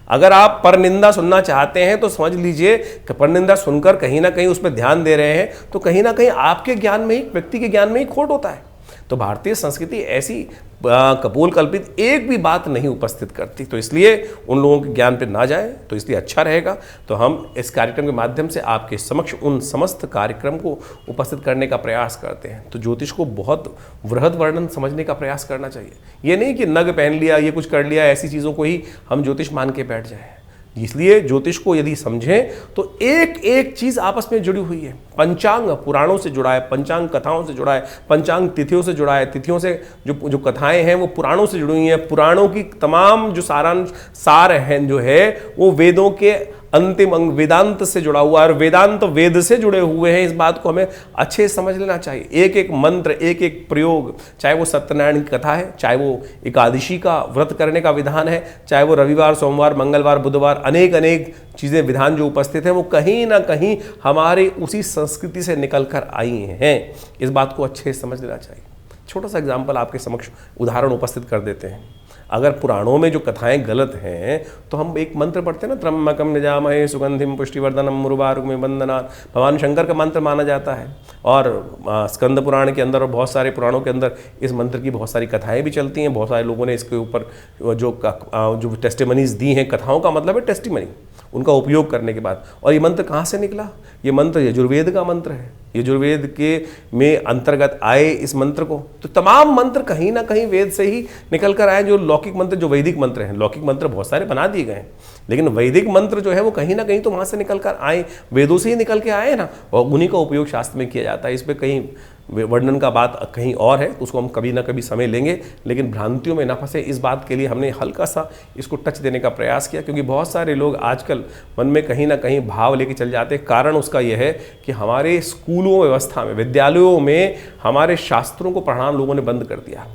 अगर आप परनिंदा सुनना चाहते हैं तो समझ लीजिए कि परनिंदा सुनकर कहीं ना कहीं उस पर ध्यान दे रहे हैं तो कहीं ना कहीं आपके ज्ञान में ही, व्यक्ति के ज्ञान में ही खोट होता है। तो भारतीय संस्कृति ऐसी कपोल कल्पित एक भी बात नहीं उपस्थित करती। तो इसलिए उन लोगों के ज्ञान पे ना जाए तो इसलिए अच्छा रहेगा। तो हम इस कार्यक्रम के माध्यम से आपके समक्ष उन समस्त कार्यक्रम को उपस्थित करने का प्रयास करते हैं। तो ज्योतिष को बहुत वृहद वर्णन समझने का प्रयास करना चाहिए। ये नहीं कि नग पहन लिया, ये कुछ कर लिया, ऐसी चीज़ों को ही हम ज्योतिष मान के बैठ जाए। इसलिए ज्योतिष को यदि समझें तो एक एक चीज़ आपस में जुड़ी हुई है। पंचांग पुराणों से जुड़ा है, पंचांग कथाओं से जुड़ा है, पंचांग तिथियों से जुड़ा है, तिथियों से जो कथाएं हैं वो पुराणों से जुड़ी हुई हैं। पुराणों की तमाम जो सार हैं जो है वो वेदों के अंतिम अंग वेदांत से जुड़ा हुआ है और वेदांत वेद से जुड़े हुए हैं। इस बात को हमें अच्छे से समझ लेना चाहिए। एक एक मंत्र, एक एक प्रयोग, चाहे वो सत्यनारायण की कथा है, चाहे वो एकादशी का व्रत करने का विधान है, चाहे वो रविवार, सोमवार, मंगलवार, बुधवार, अनेक अनेक चीज़ें, विधान जो उपस्थित हैं वो कहीं ना कहीं हमारे उसी संस्कृति से निकल कर आई हैं। इस बात को अच्छे से समझ लेना चाहिए। छोटा सा एग्जाम्पल आपके समक्ष उदाहरण उपस्थित कर देते हैं। अगर पुराणों में जो कथाएं गलत हैं तो हम एक मंत्र पढ़ते हैं ना, त्र्यंबकम यजामहे सुगंधिम पुष्टिवर्धनम उर्वारुकमिव बन्धनात्, भगवान शंकर का मंत्र माना जाता है। और स्कंद पुराण के अंदर और बहुत सारे पुराणों के अंदर इस मंत्र की बहुत सारी कथाएं भी चलती हैं। बहुत सारे लोगों ने इसके ऊपर जो टेस्टिमनीज दी हैं, कथाओं का मतलब है टेस्टिमनी, उनका उपयोग करने के बाद। और ये मंत्र कहाँ से निकला? ये मंत्र यजुर्वेद का मंत्र है। यजुर्वेद के में अंतर्गत आए इस मंत्र को। तो तमाम मंत्र कहीं ना कहीं वेद से ही निकल कर आए। जो लौकिक मंत्र, जो वैदिक मंत्र हैं, लौकिक मंत्र बहुत सारे बना दिए गए हैं, लेकिन वैदिक मंत्र जो है वो कहीं ना कहीं तो वहाँ से निकल कर आए, वेदों से ही निकल के आए ना, और उन्हीं का उपयोग शास्त्र में किया जाता है। इस पर कहीं वर्णन का बात कहीं और है, तो उसको हम कभी ना कभी समय लेंगे, लेकिन भ्रांतियों में ना फंसे इस बात के लिए हमने हल्का सा इसको टच देने का प्रयास किया। क्योंकि बहुत सारे लोग आजकल मन में कहीं ना कहीं भाव लेके चल जाते हैं। कारण उसका यह है कि हमारे स्कूलों व्यवस्था में, विद्यालयों में हमारे शास्त्रों को पढ़ाना लोगों ने बंद कर दिया,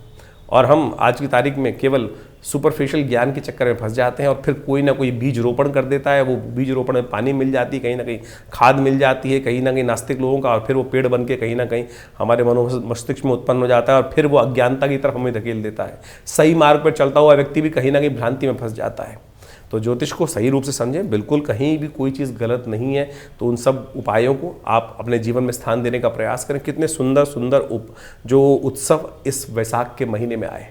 और हम आज की तारीख में केवल सुपरफिशियल ज्ञान के चक्कर में फंस जाते हैं। और फिर कोई ना कोई बीज रोपण कर देता है, वो बीज रोपण में पानी मिल जाती है, कहीं ना कहीं खाद मिल जाती है, कहीं ना कहीं नास्तिक लोगों का, और फिर वो पेड़ बन के कहीं ना कहीं हमारे मस्तिष्क में उत्पन्न हो जाता है, और फिर वो अज्ञानता की तरफ हमें धकेल देता है। सही मार्ग पर चलता हुआ व्यक्ति भी कहीं ना कहीं भ्रांति में फंस जाता है। तो ज्योतिष को सही रूप से समझें, बिल्कुल कहीं भी कोई चीज़ गलत नहीं है। तो उन सब उपायों को आप अपने जीवन में स्थान देने का प्रयास करें। कितने सुंदर सुंदर जो उत्सव इस वैशाख के महीने में आए,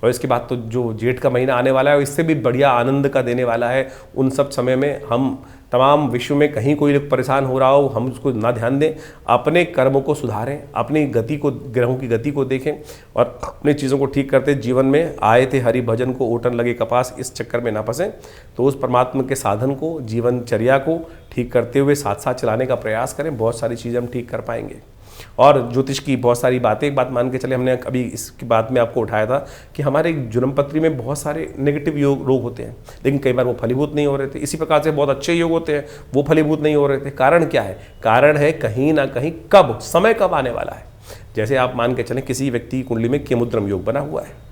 और इसके बाद तो जो जेठ का महीना आने वाला है इससे भी बढ़िया आनंद का देने वाला है। उन सब समय में हम तमाम विश्व में कहीं कोई लोग परेशान हो रहा हो, हम उसको ना ध्यान दें, अपने कर्मों को सुधारें, अपनी गति को, ग्रहों की गति को देखें, और अपनी चीज़ों को ठीक करते जीवन में आए थे हरि भजन को ओटन लगे कपास, इस चक्कर में ना फंसें। तो उस परमात्मा के साधन को, जीवनचर्या को ठीक करते हुए साथ साथ चलाने का प्रयास करें। बहुत सारी चीज़ें हम ठीक कर पाएंगे। और ज्योतिष की बहुत सारी बातें, एक बात मान के चले, हमने अभी इसकी बात में आपको उठाया था कि हमारे जन्म पत्री में बहुत सारे नेगेटिव रोग होते हैं, लेकिन कई बार वो फलीभूत नहीं हो रहे थे। इसी प्रकार से बहुत अच्छे योग होते हैं, वो फलीभूत नहीं हो रहे थे। कारण क्या है? कारण है कहीं ना कहीं कब, समय कब आने वाला है। जैसे आप मान के चलें किसी व्यक्ति की कुंडली में केमुद्रम योग बना हुआ है।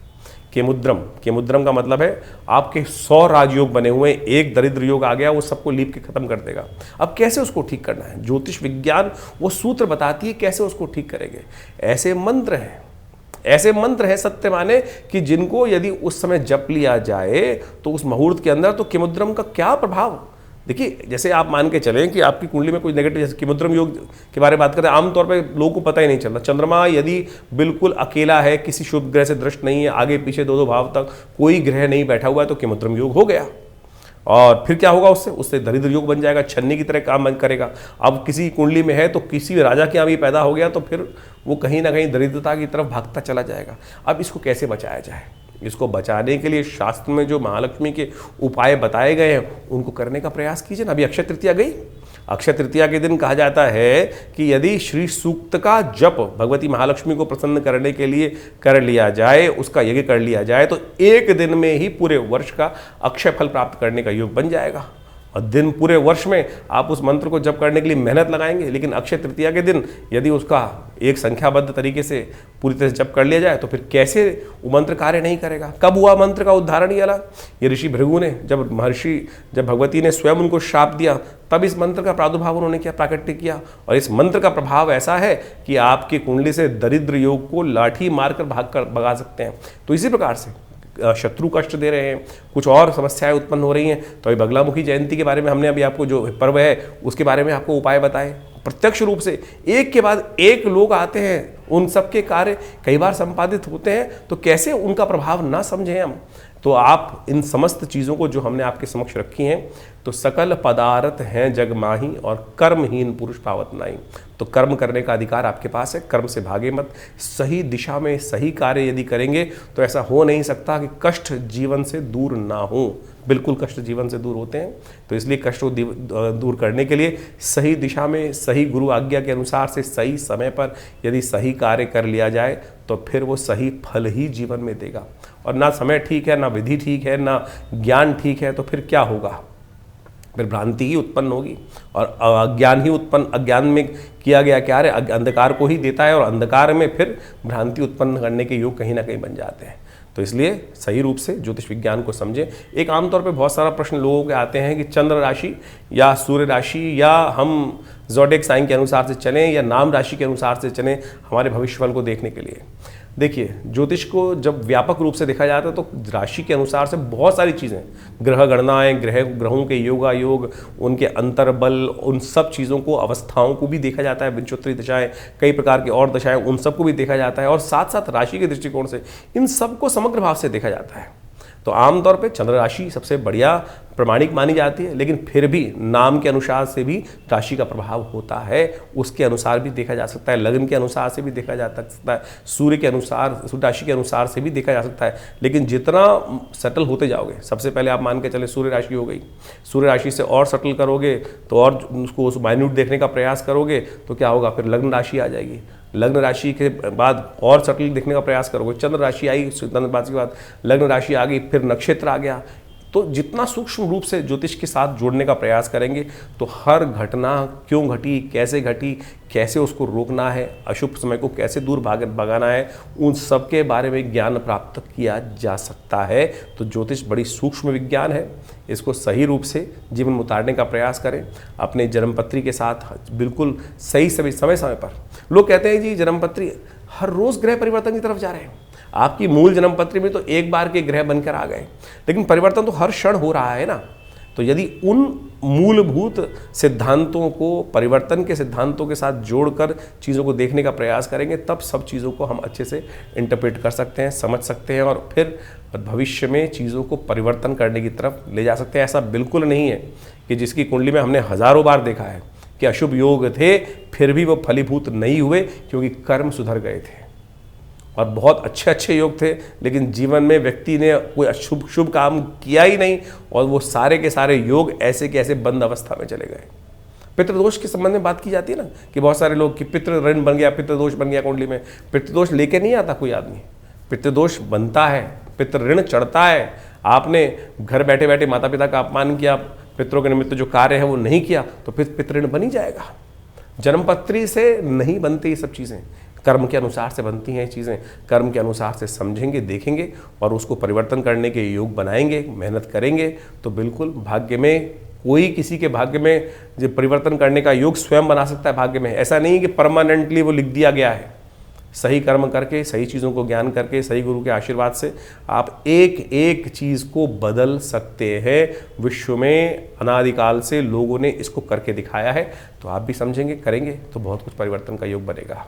केमुद्रम का मतलब है आपके 100 राजयोग बने हुए, एक दरिद्र योग आ गया, वो सबको लीप के खत्म कर देगा। अब कैसे उसको ठीक करना है? ज्योतिष विज्ञान वो सूत्र बताती है कैसे उसको ठीक करेंगे। ऐसे मंत्र हैं सत्य माने कि जिनको यदि उस समय जप लिया जाए तो उस मुहूर्त के अंदर, तो केमुद्रम का क्या प्रभाव। देखिए, जैसे आप मान के चलें कि आपकी कुंडली में कोई नेगेटिव, जैसे केमुद्रम योग के बारे में बात करें, आमतौर पे लोगों को पता ही नहीं चलता। चंद्रमा यदि बिल्कुल अकेला है, किसी शुभ ग्रह से दृष्ट नहीं है, आगे पीछे 2-2 भाव तक कोई ग्रह नहीं बैठा हुआ है, तो केमुद्रम योग हो गया। और फिर क्या होगा? उससे दरिद्र योग बन जाएगा, छन्नी की तरह काम करेगा। अब किसी कुंडली में है तो किसी राजा के यहाँ भी पैदा हो गया, तो फिर वो कहीं ना कहीं दरिद्रता की तरफ भागता चला जाएगा। अब इसको कैसे बचाया जाए? इसको बचाने के लिए शास्त्र में जो महालक्ष्मी के उपाय बताए गए हैं उनको करने का प्रयास कीजिए ना। अभी अक्षय तृतीया गई, अक्षय तृतीया के दिन कहा जाता है कि यदि श्री सूक्त का जप भगवती महालक्ष्मी को प्रसन्न करने के लिए कर लिया जाए, उसका यज्ञ कर लिया जाए, तो एक दिन में ही पूरे वर्ष का अक्षय फल प्राप्त करने का योग बन जाएगा। और दिन पूरे वर्ष में आप उस मंत्र को जप करने के लिए मेहनत लगाएंगे, लेकिन अक्षय तृतीया के दिन यदि उसका एक संख्याबद्ध तरीके से पूरी तरह से जप कर लिया जाए तो फिर कैसे वो मंत्र कार्य नहीं करेगा। कब हुआ मंत्र का उद्धारण ये वाला? ये ऋषि भृगु ने, जब भगवती ने स्वयं उनको श्राप दिया, तब इस मंत्र का प्रादुर्भाव उन्होंने किया, प्राकट्य किया। और इस मंत्र का प्रभाव ऐसा है कि आपकी कुंडली से दरिद्र योग को लाठी मारकर भगा सकते हैं। तो इसी प्रकार से शत्रु कष्ट दे रहे हैं, कुछ और समस्याएं उत्पन्न हो रही हैं, तो अभी बगलामुखी जयंती के बारे में हमने अभी आपको, जो पर्व है उसके बारे में आपको उपाय बताए। प्रत्यक्ष रूप से एक के बाद एक लोग आते हैं, उन सबके कार्य कई बार संपादित होते हैं, तो कैसे उनका प्रभाव ना समझें हम। तो आप इन समस्त चीज़ों को जो हमने आपके समक्ष रखी हैं, तो सकल पदार्थ हैं जग माही और कर्महीन पुरुष पावत नाई। तो कर्म करने का अधिकार आपके पास है, कर्म से भागे मत। सही दिशा में सही कार्य यदि करेंगे तो ऐसा हो नहीं सकता कि कष्ट जीवन से दूर ना हो। बिल्कुल कष्ट जीवन से दूर होते हैं। तो इसलिए कष्ट को दूर करने के लिए सही दिशा में, सही गुरु आज्ञा के अनुसार से, सही समय पर यदि सही कार्य कर लिया जाए तो फिर वो सही फल ही जीवन में देगा। और ना समय ठीक है, ना विधि ठीक है, ना ज्ञान ठीक है, तो फिर क्या होगा? फिर भ्रांति ही उत्पन्न होगी और अज्ञान ही उत्पन्न, अज्ञान में किया गया कार्य अंधकार को ही देता है और अंधकार में फिर भ्रांति उत्पन्न करने के योग कहीं ना कहीं बन जाते हैं। तो इसलिए सही रूप से ज्योतिष विज्ञान को समझें। एक आमतौर पे बहुत सारा प्रश्न लोगों के आते हैं कि चंद्र राशि या सूर्य राशि या हम ज़ोडिएक साइन के अनुसार से चलें या नाम राशि के अनुसार से चलें हमारे भविष्यफल को देखने के लिए। देखिए, ज्योतिष को जब व्यापक रूप से देखा जाता है तो राशि के अनुसार से बहुत सारी चीज़ें, ग्रह गणनाएं, ग्रहों के योगायोग, उनके अंतर्बल, उन सब चीज़ों को, अवस्थाओं को भी देखा जाता है, विंशोत्तरी दशाएं, कई प्रकार की और दशाएं, उन सबको भी देखा जाता है और साथ साथ राशि के दृष्टिकोण से इन सबको समग्र भाव से देखा जाता है। तो आमतौर पे चंद्र राशि सबसे बढ़िया प्रमाणिक मानी जाती है, लेकिन फिर भी नाम के अनुसार से भी राशि का प्रभाव होता है, उसके अनुसार भी देखा जा सकता है, लग्न के अनुसार से भी देखा जा सकता है, सूर्य के अनुसार, राशि के अनुसार से भी देखा जा सकता है। लेकिन जितना सटल होते जाओगे, सबसे पहले आप मान के चले सूर्य राशि हो गई, सूर्य राशि से और सटल करोगे तो और उसको माइन्यूट देखने का प्रयास करोगे तो क्या होगा, फिर लग्न राशि आ जाएगी, लग्न राशि के बाद और सटल देखने का प्रयास करोगे, चंद्र राशि आई, चंद्र राशि के बाद लग्न राशि आ गई, फिर नक्षत्र आ गया। तो जितना सूक्ष्म रूप से ज्योतिष के साथ जोड़ने का प्रयास करेंगे तो हर घटना क्यों घटी, कैसे उसको रोकना है, अशुभ समय को कैसे दूर भगाना है, उन सब के बारे में ज्ञान प्राप्त किया जा सकता है। तो ज्योतिष बड़ी सूक्ष्म विज्ञान है, इसको सही रूप से जीवन में उतारने का प्रयास करें अपने जन्मपत्री के साथ बिल्कुल सही समय पर। लोग कहते हैं जी जन्मपत्री हर रोज़ ग्रह परिवर्तन की तरफ जा रहे हैं। आपकी मूल जन्मपत्री में तो एक बार के ग्रह बनकर आ गए, लेकिन परिवर्तन तो हर क्षण हो रहा है ना। तो यदि उन मूलभूत सिद्धांतों को परिवर्तन के सिद्धांतों के साथ जोड़कर चीज़ों को देखने का प्रयास करेंगे, तब सब चीज़ों को हम अच्छे से इंटरप्रेट कर सकते हैं, समझ सकते हैं और फिर भविष्य में चीज़ों को परिवर्तन करने की तरफ ले जा सकते हैं। ऐसा बिल्कुल नहीं है कि जिसकी कुंडली में हमने हज़ारों बार देखा है कि अशुभ योग थे फिर भी वो फलीभूत नहीं हुए क्योंकि कर्म सुधर गए थे, और बहुत अच्छे योग थे लेकिन जीवन में व्यक्ति ने कोई शुभ काम किया ही नहीं और वो सारे के सारे योग ऐसे के ऐसे बंद अवस्था में चले गए। पितृदोष के संबंध में बात की जाती है ना कि बहुत सारे लोग कि पितृ ऋण बन गया, पितृदोष बन गया कुंडली में। पितृदोष लेके नहीं आता कोई आदमी, पितृदोष बनता है, पितृ ऋण चढ़ता है। आपने घर बैठे बैठे माता पिता का अपमान किया, पितरों के निमित्त जो कार्य है वो नहीं किया, तो फिर पितृ ऋण बन ही जाएगा। जन्मपत्री से नहीं बनती ये सब चीज़ें, कर्म के अनुसार से बनती हैं चीज़ें। कर्म के अनुसार से समझेंगे, देखेंगे और उसको परिवर्तन करने के योग बनाएंगे, मेहनत करेंगे तो बिल्कुल भाग्य में, कोई किसी के भाग्य में जो परिवर्तन करने का योग स्वयं बना सकता है भाग्य में। ऐसा नहीं कि परमानेंटली वो लिख दिया गया है। सही कर्म करके, सही चीज़ों को ज्ञान करके, सही गुरु के आशीर्वाद से आप एक एक चीज़ को बदल सकते हैं। विश्व में अनादिकाल से लोगों ने इसको करके दिखाया है, तो आप भी समझेंगे, करेंगे तो बहुत कुछ परिवर्तन का योग बनेगा।